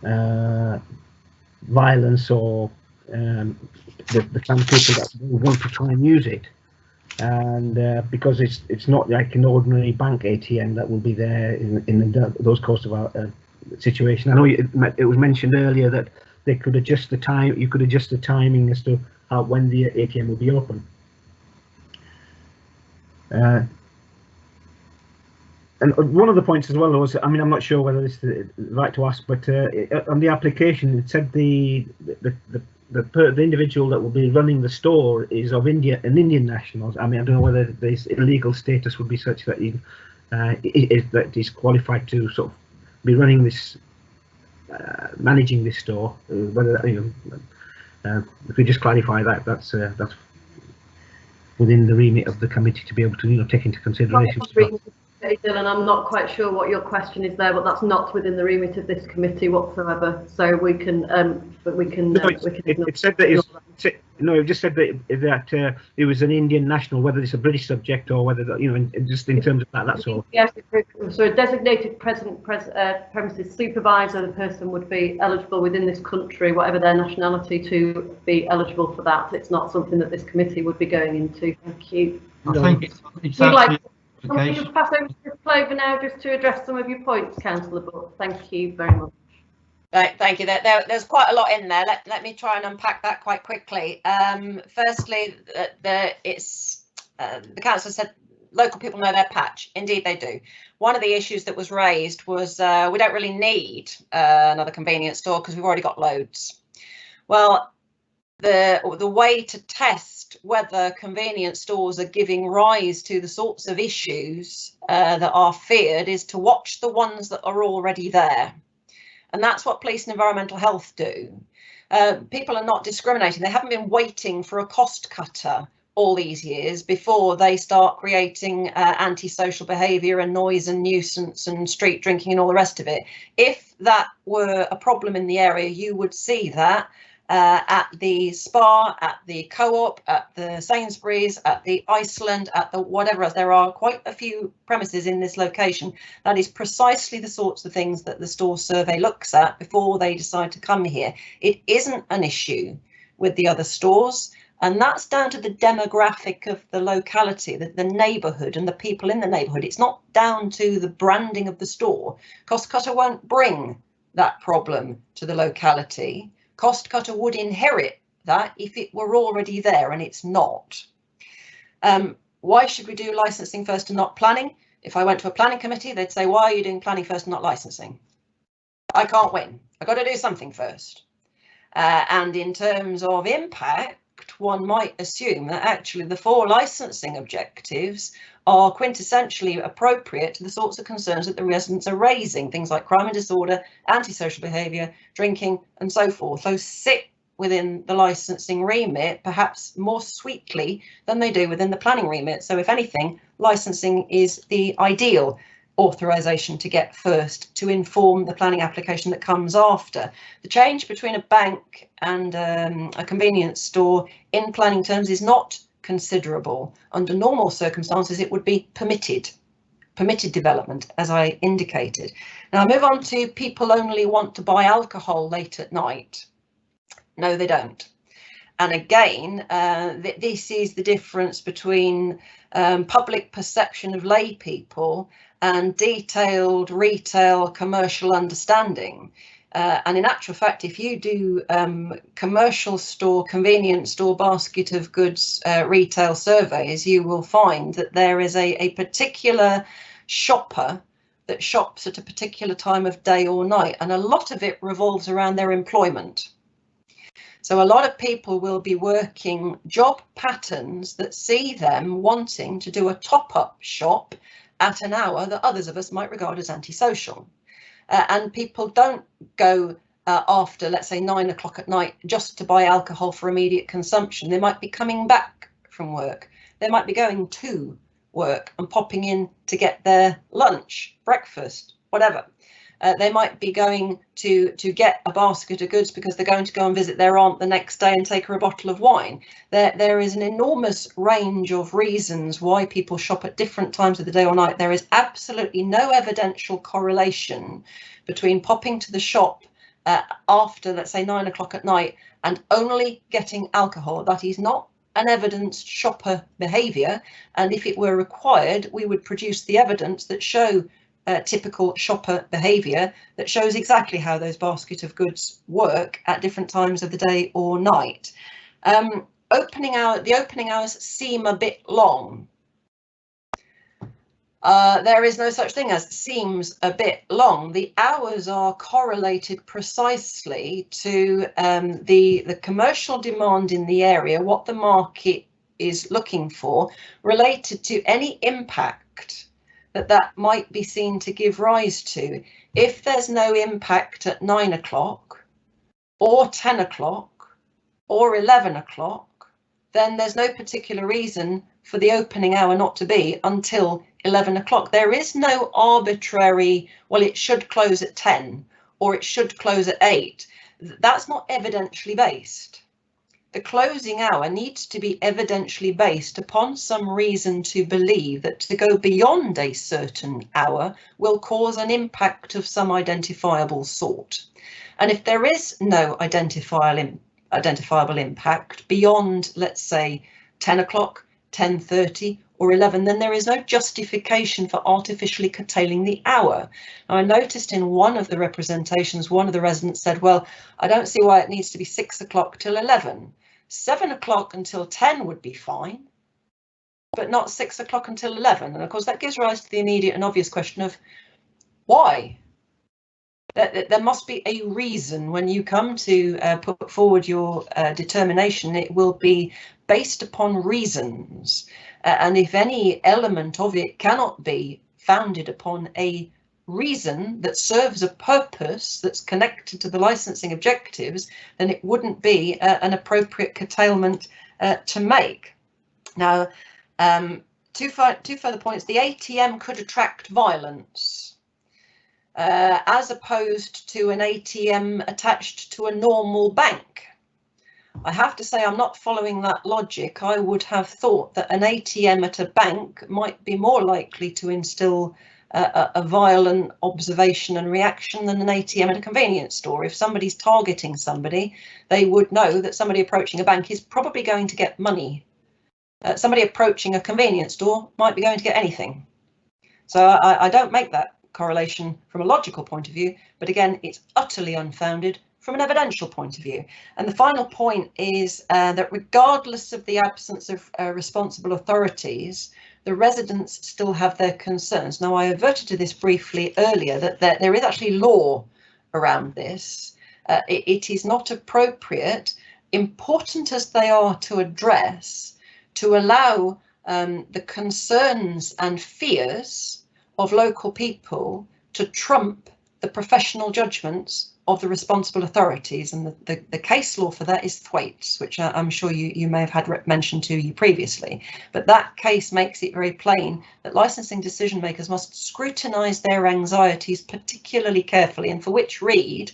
violence or the kind of people that want to try and use it. And because it's not like an ordinary bank ATM that will be there in those course of our situation. I know it was mentioned earlier that they could adjust the time. You could adjust the timing as to when the ATM will be open. And one of the points as well was, I mean, I'm not sure whether this is right to ask, but on the application it said the individual that will be running the store is of an Indian national. I mean, I don't know whether this illegal status would be such that he's qualified to sort of be running this, managing this store. Whether if we just clarify that, that's within the remit of the committee to be able to take into consideration. Dylan, I'm not quite sure what your question is there, but that's not within the remit of this committee whatsoever. So we can, It said that it just said that it was an Indian national, whether it's a British subject or whether just in terms of that. That's all. Yes, so a designated premises supervisor, the person would be eligible within this country, whatever their nationality, to be eligible for that. It's not something that this committee would be going into. Thank you. I think it's actually. Can you pass over to Clover now just to address some of your points, Councillor Butt? Thank you very much. Thank you. There's quite a lot in there. Let me try and unpack that quite quickly. Firstly, the council said local people know their patch. Indeed, they do. One of the issues that was raised was we don't really need another convenience store because we've already got loads. Well, the way to test whether convenience stores are giving rise to the sorts of issues that are feared is to watch the ones that are already there. And that's what police and environmental health do. People are not discriminating. They haven't been waiting for a cost cutter all these years before they start creating antisocial behaviour and noise and nuisance and street drinking and all the rest of it. If that were a problem in the area, you would see that at the Spa, at the Co-op, at the Sainsbury's, at the Iceland, at the whatever else. There are quite a few premises in this location. That is precisely the sorts of things that the store survey looks at before they decide to come here. It isn't an issue with the other stores, and that's down to the demographic of the locality, the neighbourhood and the people in the neighbourhood. It's not down to the branding of the store. Cost cutter won't bring that problem to the locality. Cost cutter would inherit that if it were already there, and it's not. Why should we do licensing first and not planning? If I went to a planning committee, they'd say, why are you doing planning first and not licensing? I can't win. I've got to do something first. And in terms of impact, one might assume that actually the 4 licensing objectives are quintessentially appropriate to the sorts of concerns that the residents are raising, things like crime and disorder, antisocial behaviour, drinking and so forth. Those sit within the licensing remit, perhaps more sweetly than they do within the planning remit. So if anything, licensing is the ideal authorisation to get first to inform the planning application that comes after. The change between a bank and a convenience store in planning terms is not considerable. Under normal circumstances, it would be permitted development, as I indicated. Now I move on to people only want to buy alcohol late at night. No, they don't. And again, this is the difference between public perception of lay people and detailed retail commercial understanding. And in actual fact, if you do commercial store, convenience store, basket of goods retail surveys, you will find that there is a particular shopper that shops at a particular time of day or night, and a lot of it revolves around their employment. So a lot of people will be working job patterns that see them wanting to do a top-up shop at an hour that others of us might regard as antisocial. And people don't go after, let's say, 9 o'clock at night just to buy alcohol for immediate consumption. They might be coming back from work. They might be going to work and popping in to get their lunch, breakfast, whatever. They might be going to get a basket of goods because they're going to go and visit their aunt the next day and take her a bottle of wine. There is an enormous range of reasons why people shop at different times of the day or night. There is absolutely no evidential correlation between popping to the shop after, let's say, 9 o'clock at night and only getting alcohol, that is not an evidenced shopper behaviour, and if it were required, we would produce the evidence that show typical shopper behaviour that shows exactly how those basket of goods work at different times of the day or night. The opening hours seem a bit long. There is no such thing as seems a bit long. The hours are correlated precisely to the commercial demand in the area, what the market is looking for, related to any impact that might be seen to give rise to. If there's no impact at 9 o'clock or 10 o'clock or 11 o'clock, then there's no particular reason for the opening hour not to be until 11 o'clock. There is no arbitrary, well, it should close at 10 or it should close at 8. That's not evidentially based. The closing hour needs to be evidentially based upon some reason to believe that to go beyond a certain hour will cause an impact of some identifiable sort. And if there is no identifiable impact beyond, let's say, 10 o'clock, 10:30 or 11, then there is no justification for artificially curtailing the hour. Now, I noticed in one of the representations, one of the residents said, well, I don't see why it needs to be 6 o'clock till 11. 7 o'clock until 10 would be fine, but not 6 o'clock until 11. And of course, that gives rise to the immediate and obvious question of why? There must be a reason when you come to put forward your determination. It will be based upon reasons. And if any element of it cannot be founded upon a reason that serves a purpose that's connected to the licensing objectives, then it wouldn't be an appropriate curtailment to make. Now, two further points. The ATM could attract violence, as opposed to an ATM attached to a normal bank. I have to say I'm not following that logic. I would have thought that an ATM at a bank might be more likely to instill a violent observation and reaction than an ATM at a convenience store. If somebody's targeting somebody, they would know that somebody approaching a bank is probably going to get money. Somebody approaching a convenience store might be going to get anything. So I don't make that correlation from a logical point of view, but again, it's utterly unfounded from an evidential point of view. And the final point is that regardless of the absence of responsible authorities, the residents still have their concerns. Now, I adverted to this briefly earlier, that there is actually law around this. It is not appropriate, important as they are to address, to allow the concerns and fears of local people to trump the professional judgments of the responsible authorities. And the case law for that is Thwaites, which I'm sure you may have had mentioned to you previously. But that case makes it very plain that licensing decision makers must scrutinise their anxieties particularly carefully, and for which read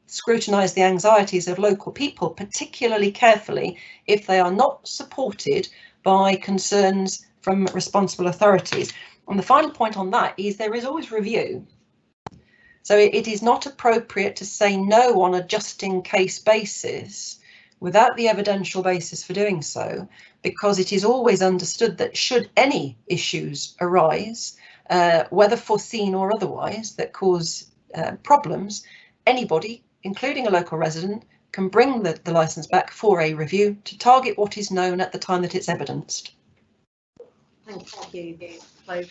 scrutinise the anxieties of local people particularly carefully if they are not supported by concerns from responsible authorities. And the final point on that is there is always review. So it is not appropriate to say no on a just-in-case basis without the evidential basis for doing so, because it is always understood that should any issues arise, whether foreseen or otherwise, that cause problems, anybody, including a local resident, can bring the licence back for a review to target what is known at the time that it's evidenced. Thank you. I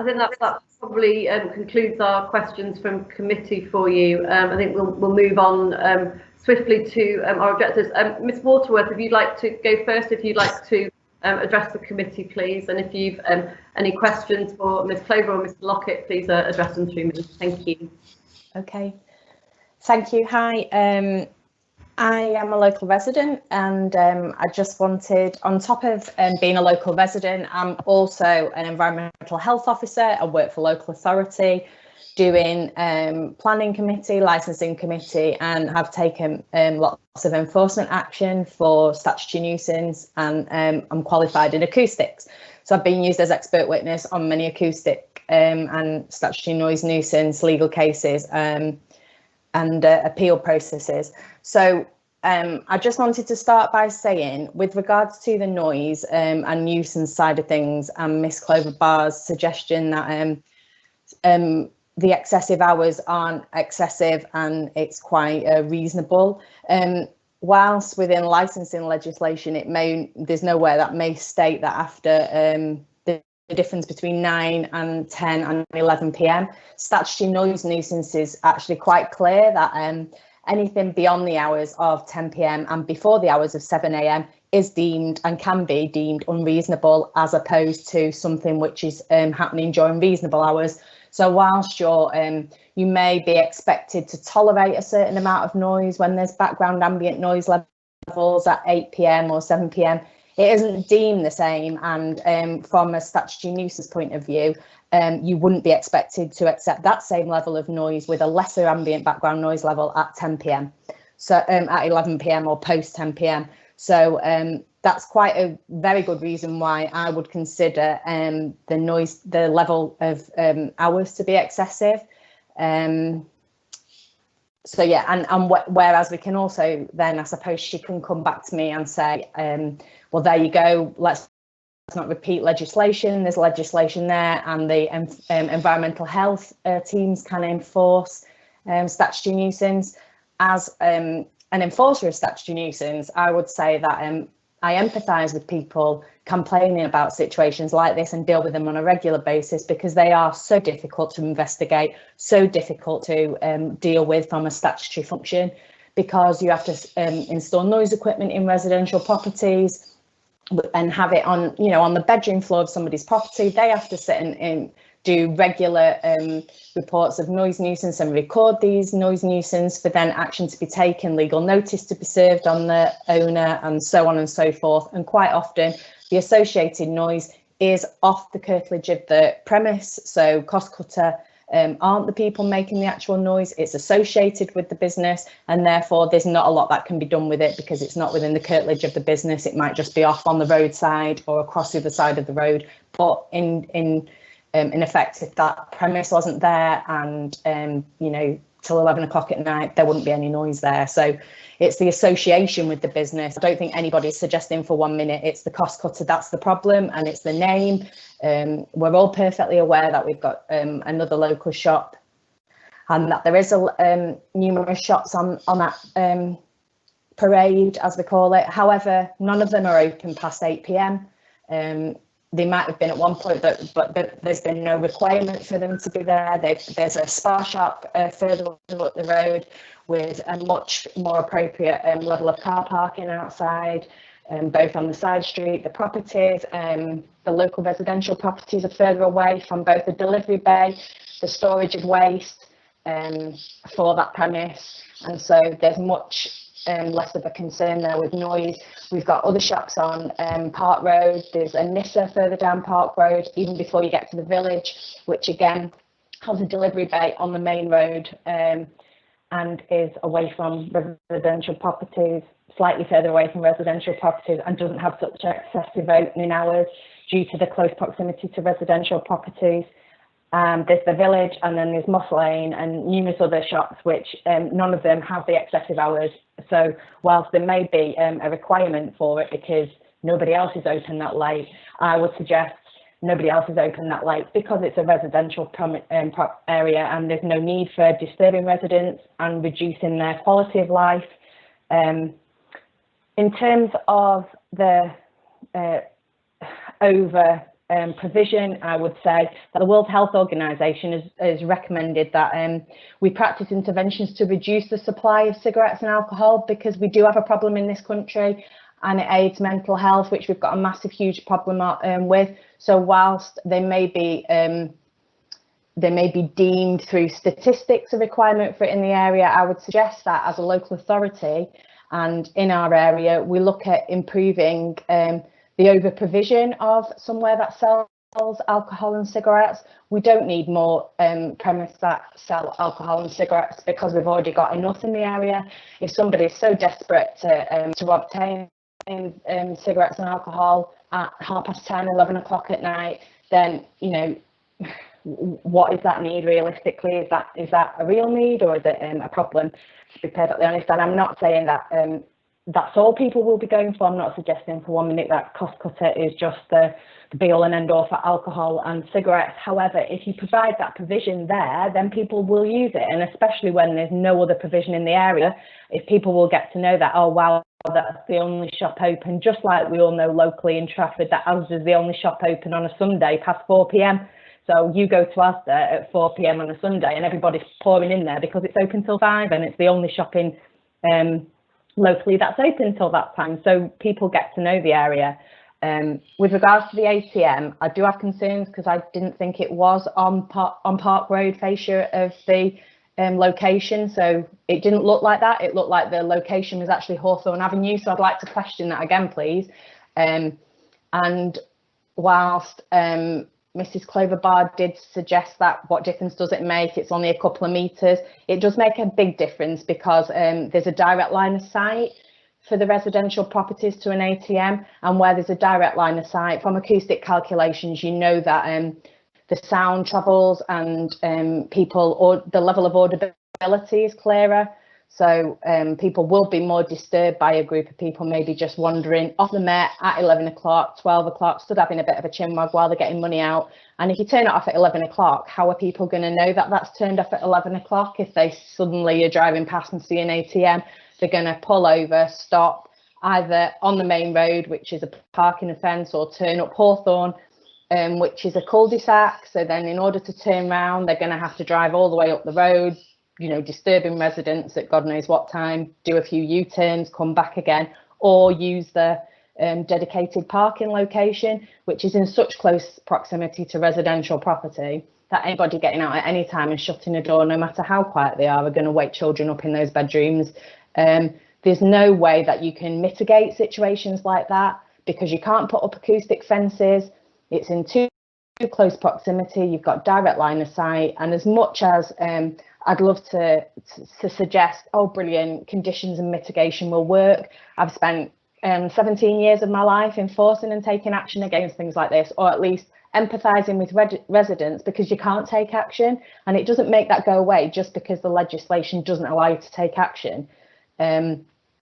think that probably concludes our questions from committee for you. I think we'll move on swiftly to our objectives. Ms Waterworth, if you'd like to go first, if you'd like to address the committee, please, and if you've any questions for Ms Clover or Mr Lockett, please address them through me. Thank you. Okay, thank you. Hi. I am a local resident, and I just wanted, on top of being a local resident, I'm also an environmental health officer. I work for local authority, doing planning committee, licensing committee, and have taken lots of enforcement action for statutory nuisance, and I'm qualified in acoustics. So I've been used as expert witness on many acoustic and statutory noise nuisance legal cases and appeal processes. So I just wanted to start by saying, with regards to the noise and nuisance side of things, and Miss Clover Barr's suggestion that the excessive hours aren't excessive and it's quite reasonable. Whilst within licensing legislation, there's nowhere that may state that after the difference between 9 and 10 and 11 p.m. statutory noise nuisance is actually quite clear that anything beyond the hours of 10 p.m. and before the hours of 7 a.m. is deemed and can be deemed unreasonable, as opposed to something which is happening during reasonable hours. So whilst you may be expected to tolerate a certain amount of noise when there's background ambient noise levels at 8 p.m. or 7 p.m, it isn't deemed the same. And from a statutory nuisance point of view, you wouldn't be expected to accept that same level of noise with a lesser ambient background noise level at 10 p.m. So at 11 p.m. or post 10 p.m. So that's quite a very good reason why I would consider the level of hours to be excessive. So yeah, and whereas we can also then, I suppose she can come back to me and say, well, there you go, let's not repeat legislation. There's legislation there, and the environmental health teams can enforce statutory nuisance. As an enforcer of statutory nuisance, I would say that I empathise with people complaining about situations like this and deal with them on a regular basis, because they are so difficult to investigate, so difficult to deal with from a statutory function, because you have to install noise equipment in residential properties and have it on, on the bedroom floor of somebody's property. They have to sit and do regular reports of noise nuisance and record these noise nuisance for then action to be taken, legal notice to be served on the owner, and so on and so forth. And quite often the associated noise is off the curtilage of the premise. So cost cutter aren't the people making the actual noise, it's associated with the business, and therefore there's not a lot that can be done with it because it's not within the curtilage of the business. It might just be off on the roadside or across the other side of the road. But in effect, if that premise wasn't there and till 11 o'clock at night, there wouldn't be any noise there. So it's the association with the business. I don't think anybody's suggesting for 1 minute it's the cost cutter that's the problem, and it's the name. We're all perfectly aware that we've got another local shop, and that there is numerous shops on that parade, as we call it. However, none of them are open past 8 p.m. They might have been at one point, but there's been no requirement for them to be there. There's a spa shop further up the road with a much more appropriate level of car parking outside, both on the side street. The properties, the local residential properties are further away from both the delivery bay, the storage of waste for that premise, and so there's much less of a concern there with noise. We've got other shops on Park Road. There's a Nissa further down Park Road, even before you get to the village, which again has a delivery bay on the main road and is away from residential properties, slightly further away from residential properties, and doesn't have such excessive opening hours due to the close proximity to residential properties. There's the village, and then there's Moss Lane and numerous other shops, which none of them have the excessive hours. So whilst there may be a requirement for it because nobody else is open that late, I would suggest nobody else is open that late because it's a residential area, and there's no need for disturbing residents and reducing their quality of life. In terms of the provision, I would say that the World Health Organization has recommended that we practice interventions to reduce the supply of cigarettes and alcohol, because we do have a problem in this country and it aids mental health, which we've got a massive, huge problem with. So whilst they may be deemed through statistics a requirement for it in the area, I would suggest that as a local authority And in our area, we look at improving the over provision of somewhere that sells alcohol and cigarettes. We don't need more premises that sell alcohol and cigarettes because we've already got enough in the area. If somebody is so desperate to obtain cigarettes and alcohol at 10:30, 11 o'clock at night, then, you know, what is that need realistically? Is that a real need, or is it a problem? To be perfectly honest, and I'm not saying that that's all people will be going for. I'm not suggesting for 1 minute that cost cutter is just the be all and end all for alcohol and cigarettes. However, if you provide that provision there, then people will use it, and especially when there's no other provision in the area, if people will get to know that, oh wow, that's the only shop open, just like we all know locally in Trafford that Asda is the only shop open on a Sunday past 4 p.m. So you go to Asda at 4 p.m. on a Sunday and everybody's pouring in there because it's open till 5 and it's the only shopping locally that's open till that time. So people get to know the area. With regards to the ATM, I do have concerns because I didn't think it was on Park Road fascia of the location. So it didn't look like that. It looked like the location was actually Hawthorne Avenue. So I'd like to question that again, please. And whilst Mrs. Clover-Bard did suggest that what difference does it make? It's only a couple of metres. It does make a big difference because there's a direct line of sight for the residential properties to an ATM, and where there's a direct line of sight from acoustic calculations, you know that the sound travels and people, or the level of audibility is clearer. So people will be more disturbed by a group of people maybe just wandering off the Met at 11 o'clock, 12 o'clock, stood having a bit of a chinwag while they're getting money out. And if you turn it off at 11 o'clock, how are people going to know that that's turned off at 11 o'clock? If they suddenly are driving past and see an ATM, they're going to pull over, stop either on the main road, which is a parking offence, or turn up Hawthorne, which is a cul-de-sac. So then in order to turn round, they're going to have to drive all the way up the road, you know, disturbing residents at God knows what time, do a few U-turns, come back again, or use the dedicated parking location, which is in such close proximity to residential property that anybody getting out at any time and shutting a door, no matter how quiet they are going to wake children up in those bedrooms. There's no way that you can mitigate situations like that because you can't put up acoustic fences. It's in too close proximity. You've got direct line of sight, and as much as I'd love to suggest, oh, brilliant, conditions and mitigation will work. I've spent 17 years of my life enforcing and taking action against things like this, or at least empathising with residents, because you can't take action, and it doesn't make that go away just because the legislation doesn't allow you to take action.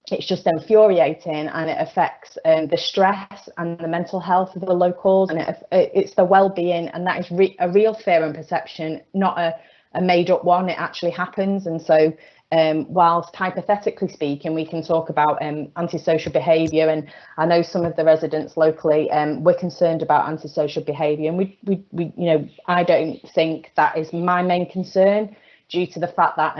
It's just infuriating, and it affects the stress and the mental health of the locals, and it's the well-being, and that is a real fear and perception, not a made-up one. It actually happens. And so whilst hypothetically speaking, we can talk about antisocial behaviour, and I know some of the residents locally we're concerned about antisocial behaviour, and we you know, I don't think that is my main concern, due to the fact that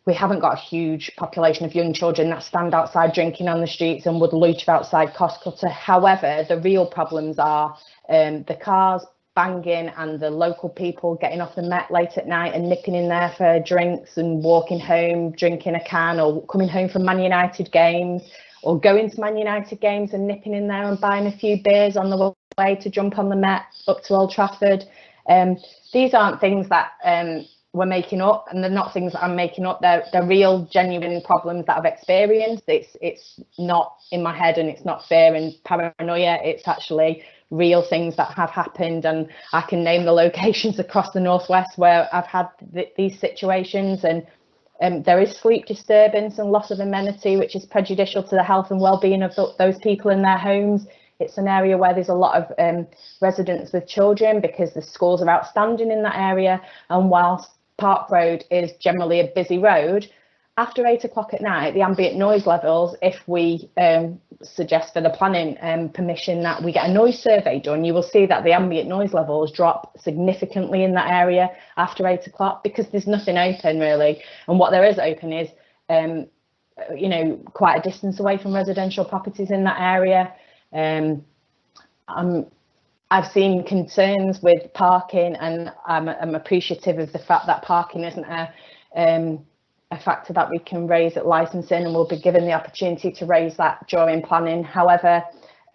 we haven't got a huge population of young children that stand outside drinking on the streets and would loiter outside cost cutter. However, the real problems are the cars banging and the local people getting off the Met late at night and nipping in there for drinks and walking home, drinking a can, or coming home from Man United games, or going to Man United games and nipping in there and buying a few beers on the way to jump on the Met up to Old Trafford. These aren't things that we're making up, and they're not things that I'm making up. They're real, genuine problems that I've experienced. It's not in my head, and it's not fear and paranoia. It's actually real things that have happened, and I can name the locations across the northwest where I've had these situations. And there is sleep disturbance and loss of amenity, which is prejudicial to the health and well-being of those people in their homes. It's an area where there's a lot of residents with children because the schools are outstanding in that area. And whilst Park Road is generally a busy road, after 8 o'clock at night, the ambient noise levels, if we suggest for the planning permission that we get a noise survey done, you will see that the ambient noise levels drop significantly in that area after 8 o'clock, because there's nothing open really. And what there is open is, you know, quite a distance away from residential properties in that area. I've seen concerns with parking, and I'm appreciative of the fact that parking isn't a factor that we can raise at licensing, and we'll be given the opportunity to raise that during planning. However,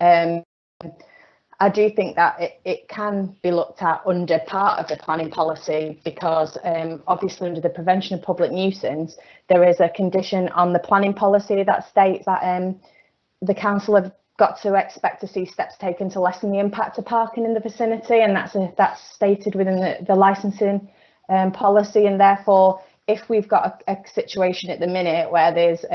I do think that it can be looked at under part of the planning policy, because obviously under the prevention of public nuisance, there is a condition on the planning policy that states that the council have got to expect to see steps taken to lessen the impact of parking in the vicinity, and that's stated within the licensing policy. And therefore, if we've got a situation at the minute where there's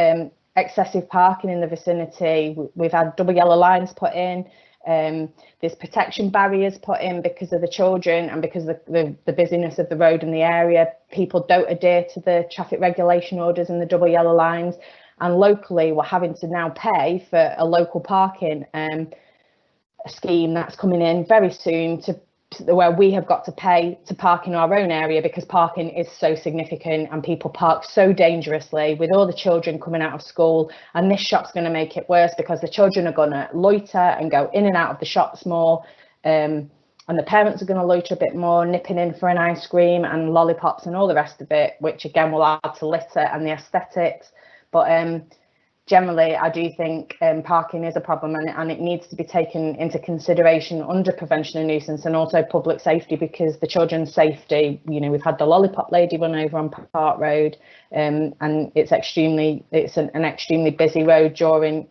excessive parking in the vicinity, we've had double yellow lines put in, there's protection barriers put in because of the children and because of the busyness of the road in the area. People don't adhere to the traffic regulation orders and the double yellow lines, and locally we're having to now pay for a local parking scheme that's coming in very soon, to where we have got to pay to park in our own area, because parking is so significant and people park so dangerously with all the children coming out of school. And this shop's going to make it worse, because the children are going to loiter and go in and out of the shops more, and the parents are going to loiter a bit more, nipping in for an ice cream and lollipops and all the rest of it, which again will add to litter and the aesthetics. But generally, I do think parking is a problem, and it needs to be taken into consideration under prevention of nuisance and also public safety, because the children's safety, you know, we've had the lollipop lady run over on Park Road, and it's an extremely busy road during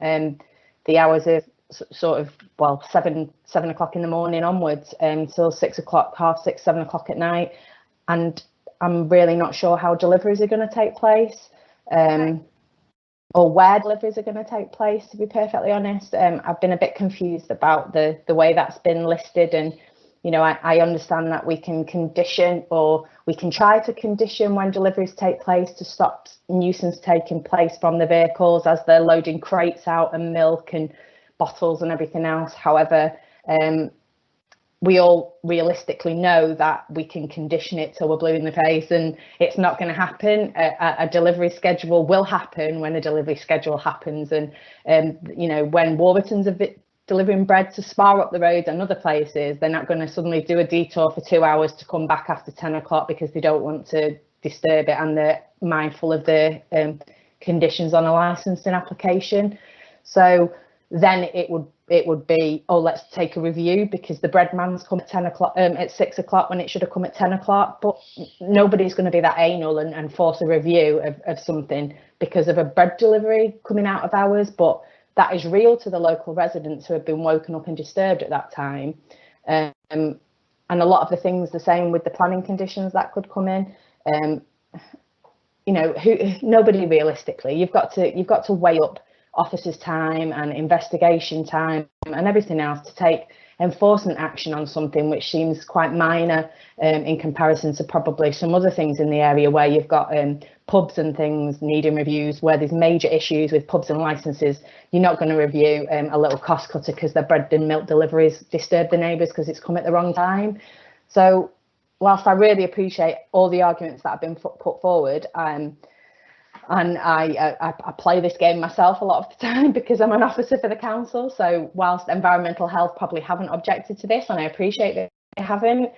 the hours of sort of, well, 7 o'clock in the morning onwards till 6 o'clock, half 6, 7 o'clock at night. And I'm really not sure how deliveries are going to take place. Or where deliveries are going to take place, to be perfectly honest. I've been a bit confused about the way that's been listed, and you know, I understand that we can condition, or we can try to condition when deliveries take place to stop nuisance taking place from the vehicles as they're loading crates out and milk and bottles and everything else. However, we all realistically know that we can condition it till we're blue in the face, and it's not going to happen. A delivery schedule will happen when a delivery schedule happens, and you know, when Warburton's are delivering bread to Spar up the road and other places, they're not going to suddenly do a detour for 2 hours to come back after 10 o'clock because they don't want to disturb it, and they're mindful of the conditions on a licensing application. So then it would be, oh, let's take a review because the bread man's come at 10 o'clock, at 6 o'clock when it should have come at 10 o'clock. But nobody's going to be that anal and force a review of something because of a bread delivery coming out of hours. But that is real to the local residents who have been woken up and disturbed at that time. And a lot of the things the same with the planning conditions that could come in. You know, nobody realistically, you've got to weigh up officers' time and investigation time and everything else to take enforcement action on something which seems quite minor in comparison to probably some other things in the area where you've got pubs and things needing reviews, where there's major issues with pubs and licenses. You're not going to review a little cost cutter because their bread and milk deliveries disturb the neighbours because it's come at the wrong time. So whilst I really appreciate all the arguments that have been put forward, and I play this game myself a lot of the time because I'm an officer for the council. So whilst environmental health probably haven't objected to this, and I appreciate that they haven't,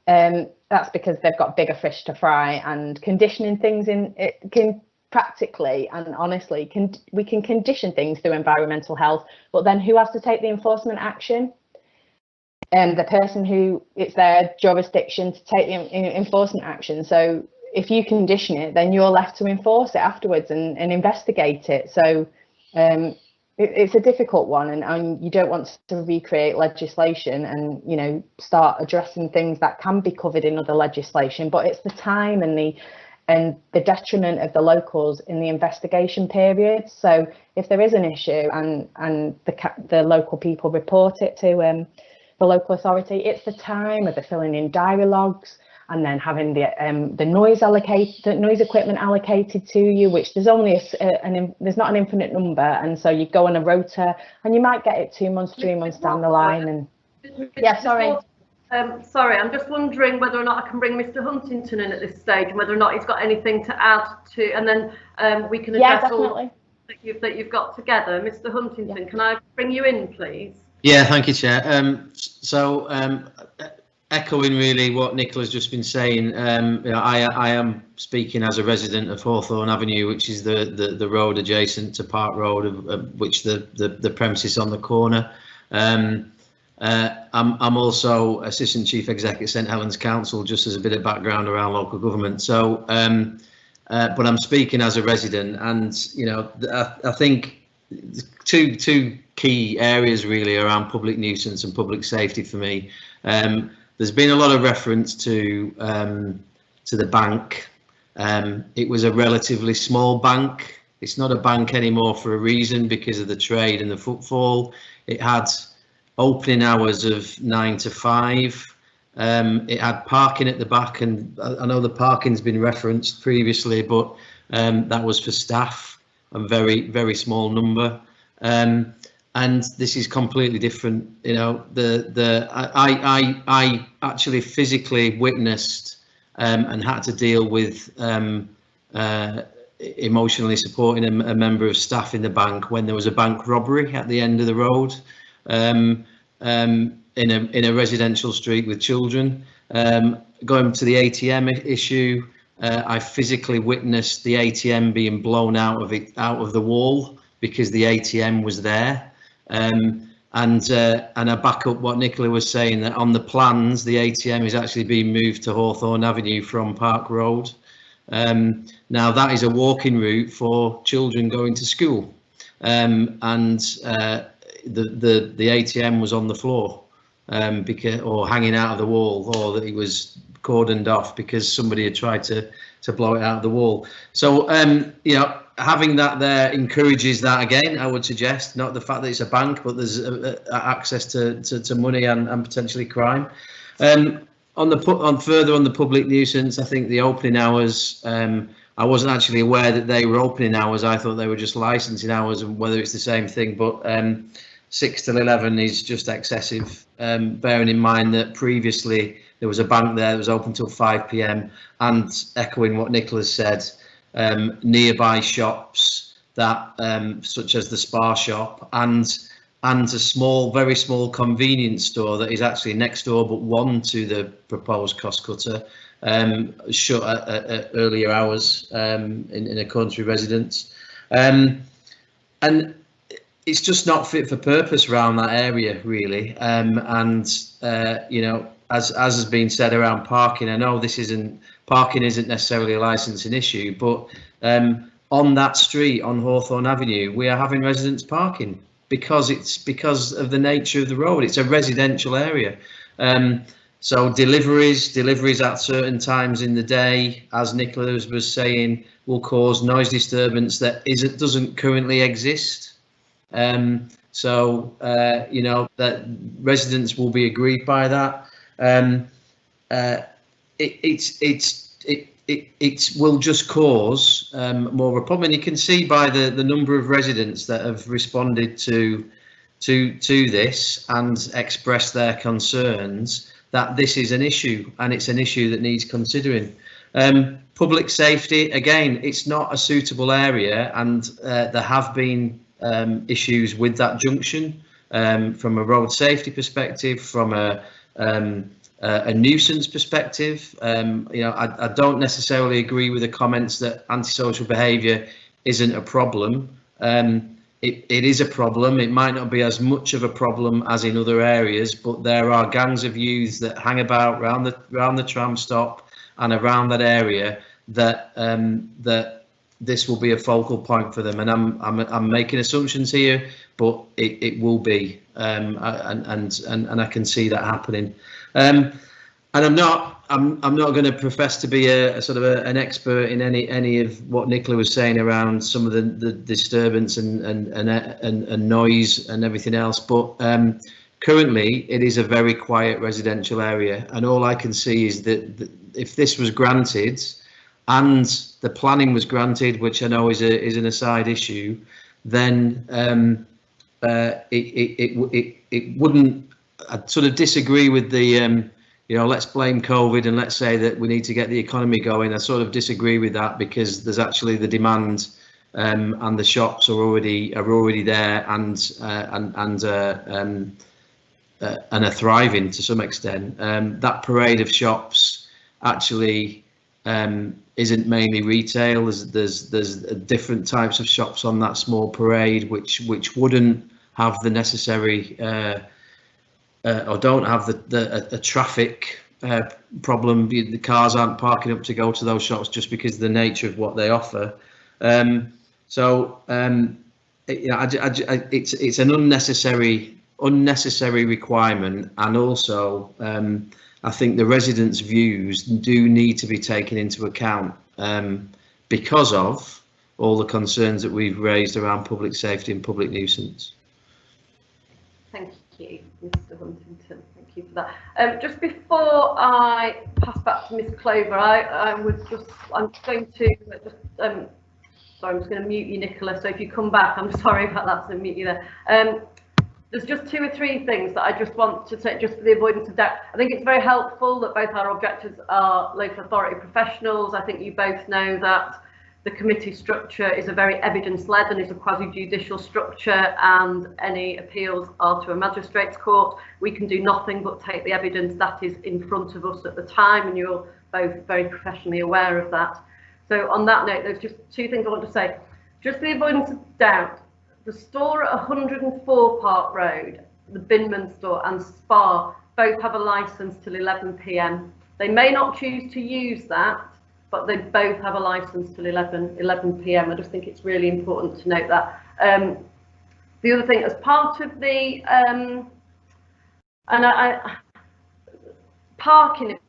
that's because they've got bigger fish to fry. And conditioning things in it can practically and honestly we can condition things through environmental health, but then who has to take the enforcement action? The person who it's their jurisdiction to take the enforcement action. So if you condition it, then you're left to enforce it afterwards and investigate it. So it's a difficult one, and you don't want to recreate legislation and, you know, start addressing things that can be covered in other legislation. But it's the time and the detriment of the locals in the investigation period. So if there is an issue and the local people report it to the local authority, it's the time of the filling in diary logs, and then having the noise equipment allocated to you, which there's only there's not an infinite number, and so you go on a rota, and you might get it 2 months, 3 months down the line. And yeah, sorry. Sorry, I'm just wondering whether or not I can bring Mr. Huntington in at this stage, and whether or not he's got anything to add to, and then we can address all that you've got together. Mr. Huntington, can I bring you in, please? Yeah, thank you, Chair. echoing really what Nicola's just been saying, you know, I am speaking as a resident of Hawthorne Avenue, which is the road adjacent to Park Road, of which the premises on the corner. I'm also Assistant Chief Executive St Helens Council, just as a bit of background around local government. So, but I'm speaking as a resident, and you know, I think two key areas really around public nuisance and public safety for me. There's been a lot of reference to the bank. It was a relatively small bank. It's not a bank anymore for a reason, because of the trade and the footfall. It had opening hours of 9 to 5. It had parking at the back, and I know the parking's been referenced previously, but that was for staff, a very small number. And this is completely different. You know, I actually physically witnessed and had to deal with emotionally supporting a member of staff in the bank when there was a bank robbery at the end of the road, in a residential street with children. Going to the ATM issue, I physically witnessed the ATM being blown out of the wall because the ATM was there. And I back up what Nicola was saying, that on the plans, the ATM is actually being moved to Hawthorne Avenue from Park Road. Now that is a walking route for children going to school, and the ATM was on the floor, or hanging out of the wall, or that it was cordoned off because somebody had tried to blow it out of the wall. So you know, having that there encourages that again, I would suggest, not the fact that it's a bank, but there's access to money and potentially crime. Further on the public nuisance, I think the opening hours, I wasn't actually aware that they were opening hours. I thought they were just licensing hours, and whether it's the same thing, but 6 till 11 is just excessive, bearing in mind that previously there was a bank there that was open till 5 p.m. and echoing what Nicola's said, nearby shops that such as the Spa shop and a very small convenience store that is actually next door but one to the proposed cost cutter, shut at earlier hours in a country residence, and it's just not fit for purpose around that area really. You know, as has been said around parking, I know parking isn't necessarily a licensing issue, but on that street on Hawthorne Avenue, we are having residents parking because of the nature of the road. It's a residential area. So deliveries at certain times in the day, as Nicola was saying, will cause noise disturbance that doesn't currently exist. So you know, that residents will be aggrieved by that. It will just cause more of a problem, and you can see by the number of residents that have responded to this and expressed their concerns that this is an issue, and it's an issue that needs considering. Public safety, again, it's not a suitable area, and there have been issues with that junction from a road safety perspective, from a nuisance perspective. You know, I don't necessarily agree with the comments that antisocial behaviour isn't a problem. It is a problem. It might not be as much of a problem as in other areas, but there are gangs of youths that hang about around the tram stop and around that area that that this will be a focal point for them. And I'm making assumptions here, but it will be, and I can see that happening. And I'm not going to profess to be a sort of an expert in any of what Nicola was saying around some of the disturbance and noise and everything else, but currently it is a very quiet residential area, and all I can see is that if this was granted and the planning was granted, which I know is an aside issue, then it wouldn't. I'd sort of disagree with the, you know, let's blame COVID and let's say that we need to get the economy going. I sort of disagree with that, because there's actually the demand, and the shops are already there, and and are thriving to some extent. That parade of shops actually isn't mainly retail. There's different types of shops on that small parade which wouldn't have the necessary or don't have the traffic problem. The cars aren't parking up to go to those shops just because of the nature of what they offer. It's an unnecessary requirement, and also I think the residents' views do need to be taken into account because of all the concerns that we've raised around public safety and public nuisance. Thank you, Mr. Huntington. Thank you for that. Just before I pass back to Ms. Clover, I'm going to mute you, Nicola. So if you come back, I'm sorry about that. So mute you there. There's just 2 or 3 things that I just want to say, just for the avoidance of doubt. I think it's very helpful that both our objectors are local authority professionals. I think you both know that the committee structure is a very evidence-led and is a quasi-judicial structure, and any appeals are to a magistrate's court. We can do nothing but take the evidence that is in front of us at the time, and you're both very professionally aware of that. So on that note, there's just 2 things I want to say. Just for the avoidance of doubt, the store at 104 Park Road, the Binman store, and Spa both have a licence till 11 p.m. They may not choose to use that, but they both have a licence till 11 p.m. I just think it's really important to note that. The other thing, as part of the parking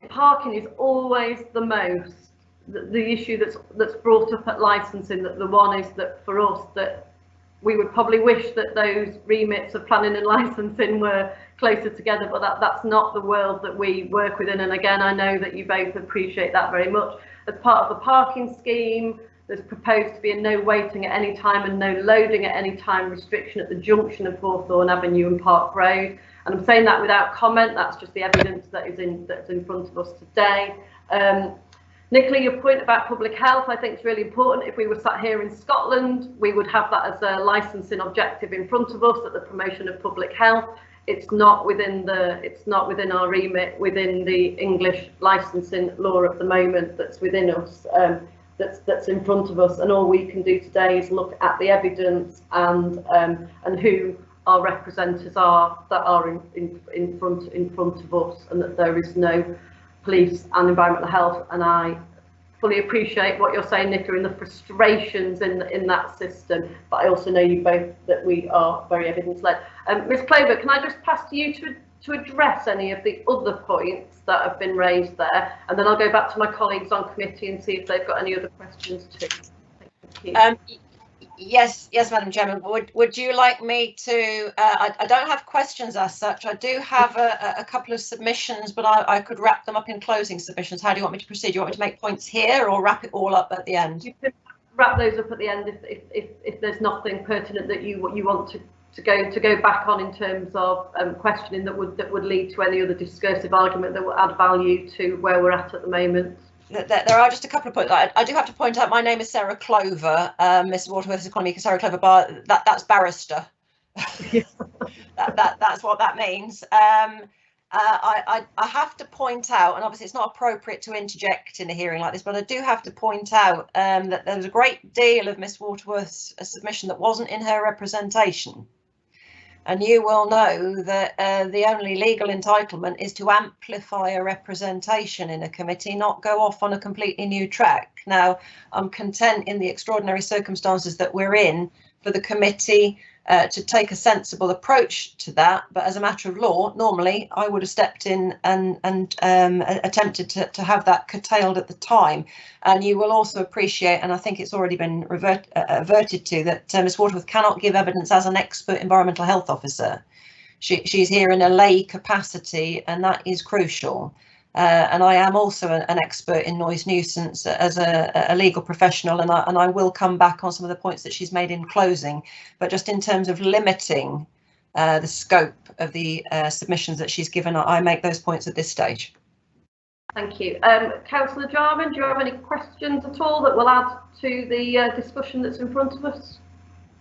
is always the issue that's brought up at licensing. That the one is that for us that we would probably wish that those remits of planning and licensing were closer together, but that's not the world that we work within. And again, I know that you both appreciate that very much. As part of the parking scheme, there's proposed to be a no waiting at any time and no loading at any time restriction at the junction of Hawthorne Avenue and Park Road. And I'm saying that without comment. That's just the evidence that's in front of us today. Nicola, your point about public health, I think is really important. If we were sat here in Scotland, we would have that as a licensing objective in front of us, at the promotion of public health. It's not within our remit within the English licensing law at the moment that's within us, that's in front of us, and all we can do today is look at the evidence and who our representatives are that are in front of us, and that there is no police and environmental health. And I fully appreciate what you're saying, Nicola, and the frustrations in that system, but I also know you both that we are very evidence-led. Ms. Clover, can I just pass to you to address any of the other points that have been raised there, and then I'll go back to my colleagues on committee and see if they've got any other questions too. Thank you. Yes, Madam Chairman. Would you like me to? I don't have questions as such. I do have a couple of submissions, but I could wrap them up in closing submissions. How do you want me to proceed? Do you want me to make points here or wrap it all up at the end? You can wrap those up at the end if there's nothing pertinent that you want to go back on in terms of questioning that would lead to any other discursive argument that will add value to where we're at the moment. There are just a couple of points. I do have to point out my name is Sarah Clover. Mr. Waterworth's economy, Sarah Clover Bar. That's barrister. That's what that means. I have to point out, and obviously it's not appropriate to interject in a hearing like this, but I do have to point out that there was a great deal of Miss Waterworth's submission that wasn't in her representation. And you will know that the only legal entitlement is to amplify a representation in a committee, not go off on a completely new track. Now, I'm content in the extraordinary circumstances that we're in for the committee to take a sensible approach to that. But as a matter of law, normally I would have stepped in and attempted to have that curtailed at the time. And you will also appreciate, and I think it's already been averted to, that Ms. Waterworth cannot give evidence as an expert environmental health officer. She's here in a lay capacity, and that is crucial. And I am also an expert in noise nuisance as a legal professional, and I will come back on some of the points that she's made in closing. But just in terms of limiting the scope of the submissions that she's given, I make those points at this stage. Thank you. Councillor Jarman, do you have any questions at all that will add to the discussion that's in front of us?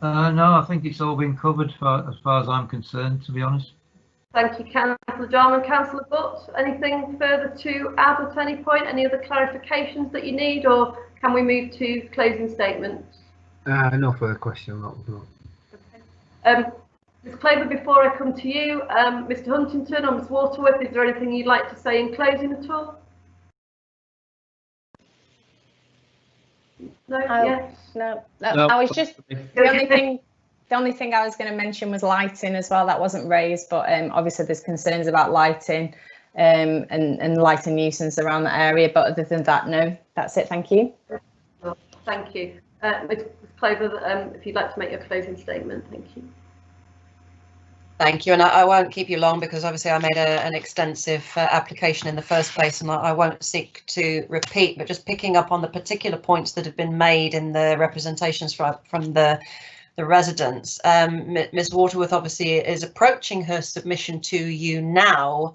No, I think it's all been covered as far as I'm concerned, to be honest. Thank you, Councillor Jarman. Councillor Butt, anything further to add at any point? Any other clarifications that you need, or can we move to closing statements? No further question. Okay. Ms. Claver, before I come to you, Mr. Huntington or Ms. Waterworth, is there anything you'd like to say in closing at all? No. Yes. No. No. I was just the only thing I was going to mention was lighting as well. That wasn't raised, but obviously there's concerns about lighting and lighting nuisance around the area. But other than that, no, that's it. Thank you. Well, thank you. Ms. Claver, if you'd like to make your closing statement, thank you. Thank you, and I won't keep you long because obviously I made an extensive application in the first place, and I won't seek to repeat, but just picking up on the particular points that have been made in the representations from the residents. Ms. Waterworth obviously is approaching her submission to you now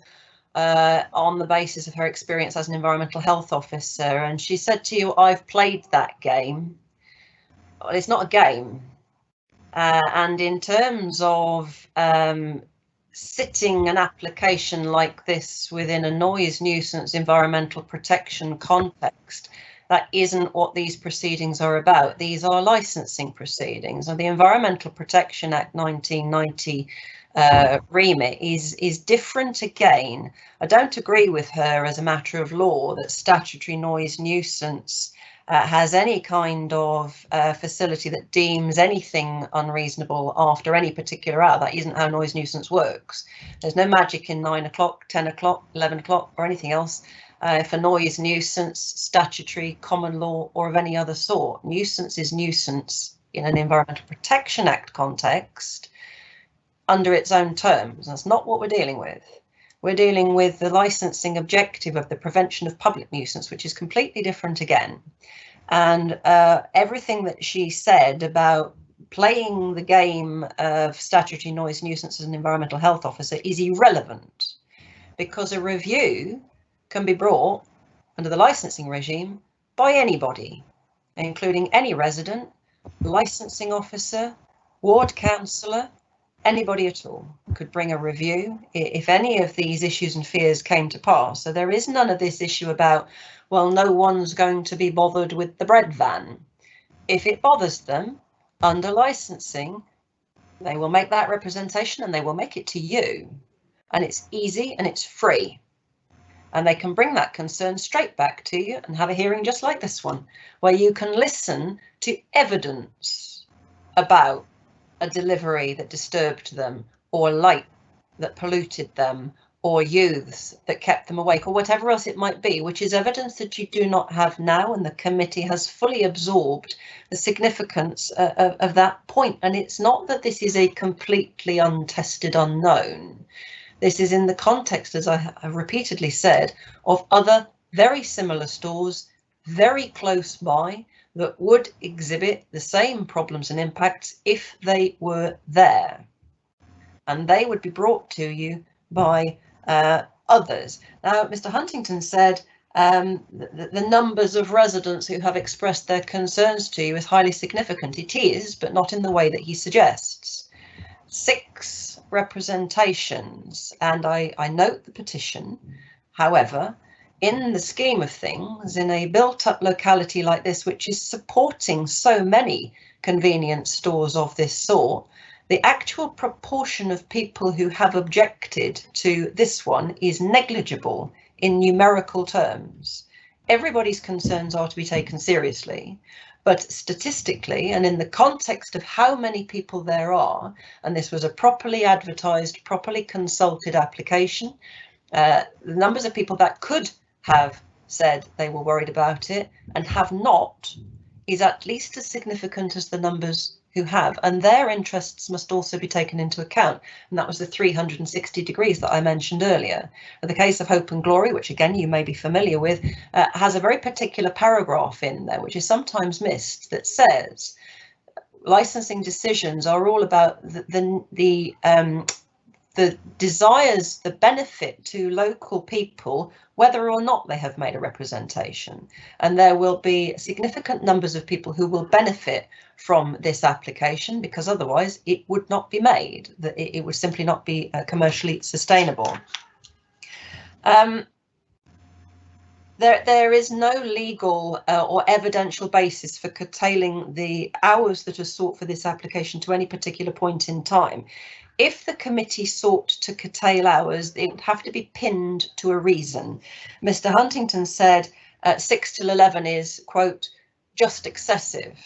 on the basis of her experience as an environmental health officer, and she said to you, "I've played that game." Well, it's not a game. And in terms of sitting an application like this within a noise nuisance environmental protection context, that isn't what these proceedings are about. These are licensing proceedings, and the Environmental Protection Act 1990 remit is different again. I don't agree with her as a matter of law that statutory noise nuisance has any kind of facility that deems anything unreasonable after any particular hour. That isn't how noise nuisance works. There's no magic in 9 o'clock, 10 o'clock, 11 o'clock or anything else for noise nuisance, statutory, common law or of any other sort. Nuisance is nuisance in an Environmental Protection Act context under its own terms. That's not what we're dealing with. We're dealing with the licensing objective of the prevention of public nuisance, which is completely different again. And everything that she said about playing the game of statutory noise nuisance as an environmental health officer is irrelevant, because a review can be brought under the licensing regime by anybody, including any resident, licensing officer, ward councillor, anybody at all could bring a review if any of these issues and fears came to pass. So there is none of this issue about, well, no one's going to be bothered with the bread van. If it bothers them under licensing, they will make that representation and they will make it to you. And it's easy and it's free. And they can bring that concern straight back to you and have a hearing just like this one, where you can listen to evidence about a delivery that disturbed them, or light that polluted them, or youths that kept them awake, or whatever else it might be, which is evidence that you do not have now, and the committee has fully absorbed the significance of that point. And it's not that this is a completely untested unknown. This is in the context, as I have repeatedly said, of other very similar stores very close by that would exhibit the same problems and impacts if they were there, and they would be brought to you by others. Now, Mr. Huntington said the numbers of residents who have expressed their concerns to you is highly significant. It is, but not in the way that he suggests. 6 representations, and I note the petition. However, in the scheme of things, in a built-up locality like this, which is supporting so many convenience stores of this sort, the actual proportion of people who have objected to this one is negligible in numerical terms. Everybody's concerns are to be taken seriously, but statistically, and in the context of how many people there are, and this was a properly advertised, properly consulted application, the numbers of people that could have said they were worried about it and have not is at least as significant as the numbers who have, and their interests must also be taken into account. And that was the 360 degrees that I mentioned earlier. The case of Hope and Glory, which again you may be familiar with, has a very particular paragraph in there which is sometimes missed that says licensing decisions are all about the desires, the benefit to local people whether or not they have made a representation. And there will be significant numbers of people who will benefit from this application, because otherwise it would not be made, that it would simply not be commercially sustainable. There is no legal or evidential basis for curtailing the hours that are sought for this application to any particular point in time. If the committee sought to curtail hours, it would have to be pinned to a reason. Mr. Huntington said 6 till 11 is, quote, just excessive.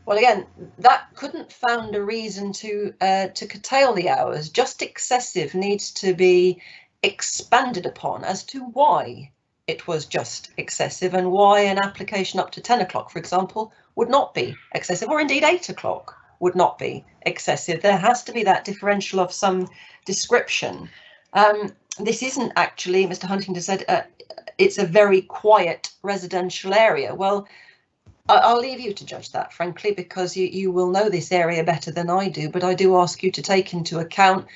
Well, again, that couldn't found a reason to curtail the hours. Just excessive needs to be expanded upon as to why it was just excessive and why an application up to 10 o'clock, for example, would not be excessive, or indeed 8 o'clock would not be excessive. There has to be that differential of some description. This isn't actually, Mr. Huntington said, it's a very quiet residential area. Well, I'll leave you to judge that, frankly, because you will know this area better than I do, but I do ask you to take into account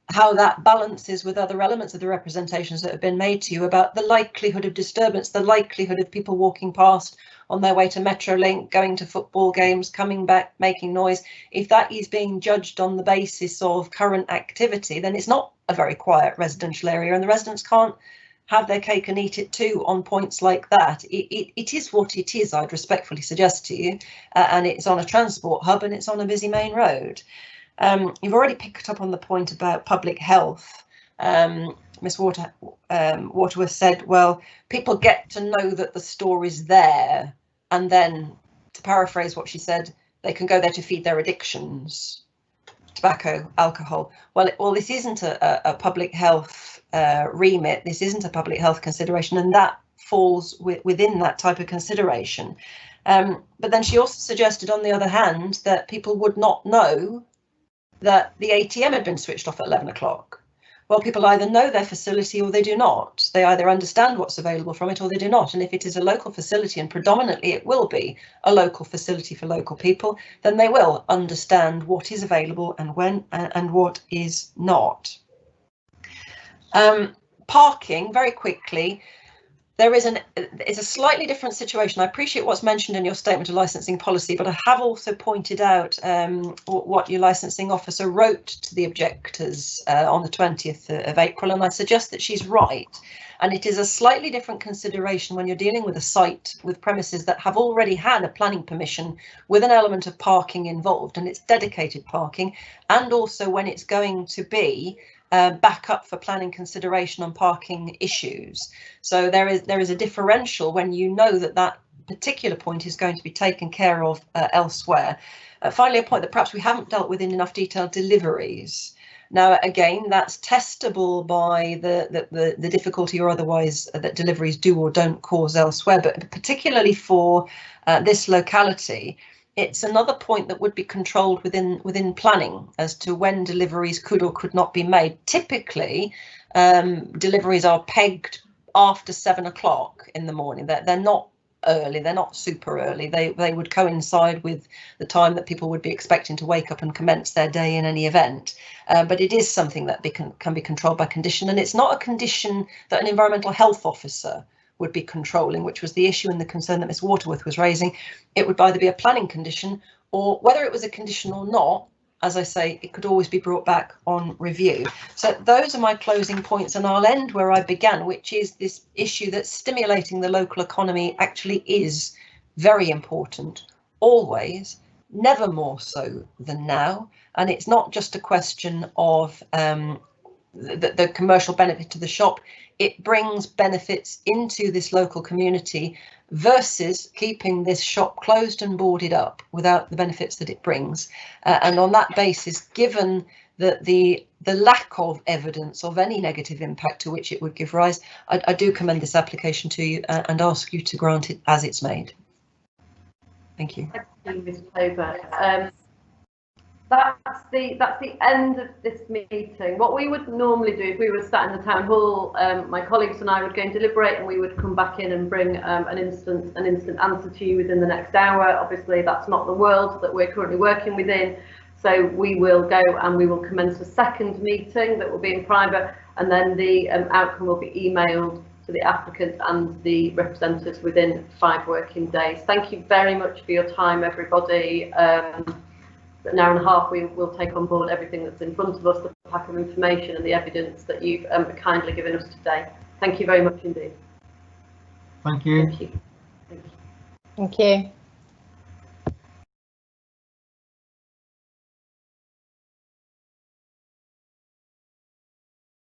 how that balances with other elements of the representations that have been made to you about the likelihood of disturbance, the likelihood of people walking past on their way to Metrolink, going to football games, coming back, making noise. If that is being judged on the basis of current activity, then it's not a very quiet residential area, and the residents can't have their cake and eat it too on points like that. It is what it is, I'd respectfully suggest to you, and it's on a transport hub and it's on a busy main road. You've already picked up on the point about public health. Ms. Waterworth said, well, people get to know that the store is there, and then, to paraphrase what she said, they can go there to feed their addictions, tobacco, alcohol. Well, this isn't a public health remit. This isn't a public health consideration, and that falls within that type of consideration. But then she also suggested, on the other hand, that people would not know that the ATM had been switched off at 11 o'clock. Well, people either know their facility or they do not. They either understand what's available from it or they do not. And if it is a local facility, and predominantly it will be a local facility for local people, then they will understand what is available and when and what is not. Parking, very quickly. It's a slightly different situation. I appreciate what's mentioned in your statement of licensing policy, but I have also pointed out what your licensing officer wrote to the objectors on the 20th of April, and I suggest that she's right. And it is a slightly different consideration when you're dealing with a site with premises that have already had a planning permission with an element of parking involved, and it's dedicated parking, and also when it's going to be back up for planning consideration on parking issues. So there is a differential when you know that that particular point is going to be taken care of elsewhere. Finally, a point that perhaps we haven't dealt with in enough detail: deliveries. Now, again, that's testable by the difficulty or otherwise that deliveries do or don't cause elsewhere, but particularly for this locality, it's another point that would be controlled within planning as to when deliveries could or could not be made. Typically, deliveries are pegged after 7 o'clock in the morning. They're not early, they're not super early. They would coincide with the time that people would be expecting to wake up and commence their day in any event. But it is something that can be controlled by condition, and it's not a condition that an environmental health officer would be controlling, which was the issue and the concern that Ms. Waterworth was raising. It would either be a planning condition, or whether it was a condition or not, as I say, it could always be brought back on review. So those are my closing points, and I'll end where I began, which is this issue that stimulating the local economy actually is very important, always, never more so than now. And it's not just a question of the commercial benefit to the shop. It brings benefits into this local community versus keeping this shop closed and boarded up without the benefits that it brings. And on that basis, given that the lack of evidence of any negative impact to which it would give rise, I do commend this application to you and ask you to grant it as it's made. Thank you. Thank you, Ms. Clover. That's the end of this meeting. What we would normally do if we were sat in the town hall, my colleagues and I would go and deliberate, and we would come back in and bring an instant answer to you within the next hour. Obviously, that's not the world that we're currently working within. So we will go and we will commence a second meeting that will be in private, and then the outcome will be emailed to the applicant and the representatives within 5 working days. Thank you very much for your time, everybody. An hour and a half, we will take on board everything that's in front of us, the pack of information and the evidence that you've kindly given us today. Thank you very much indeed. Thank you. Thank you. Thank you.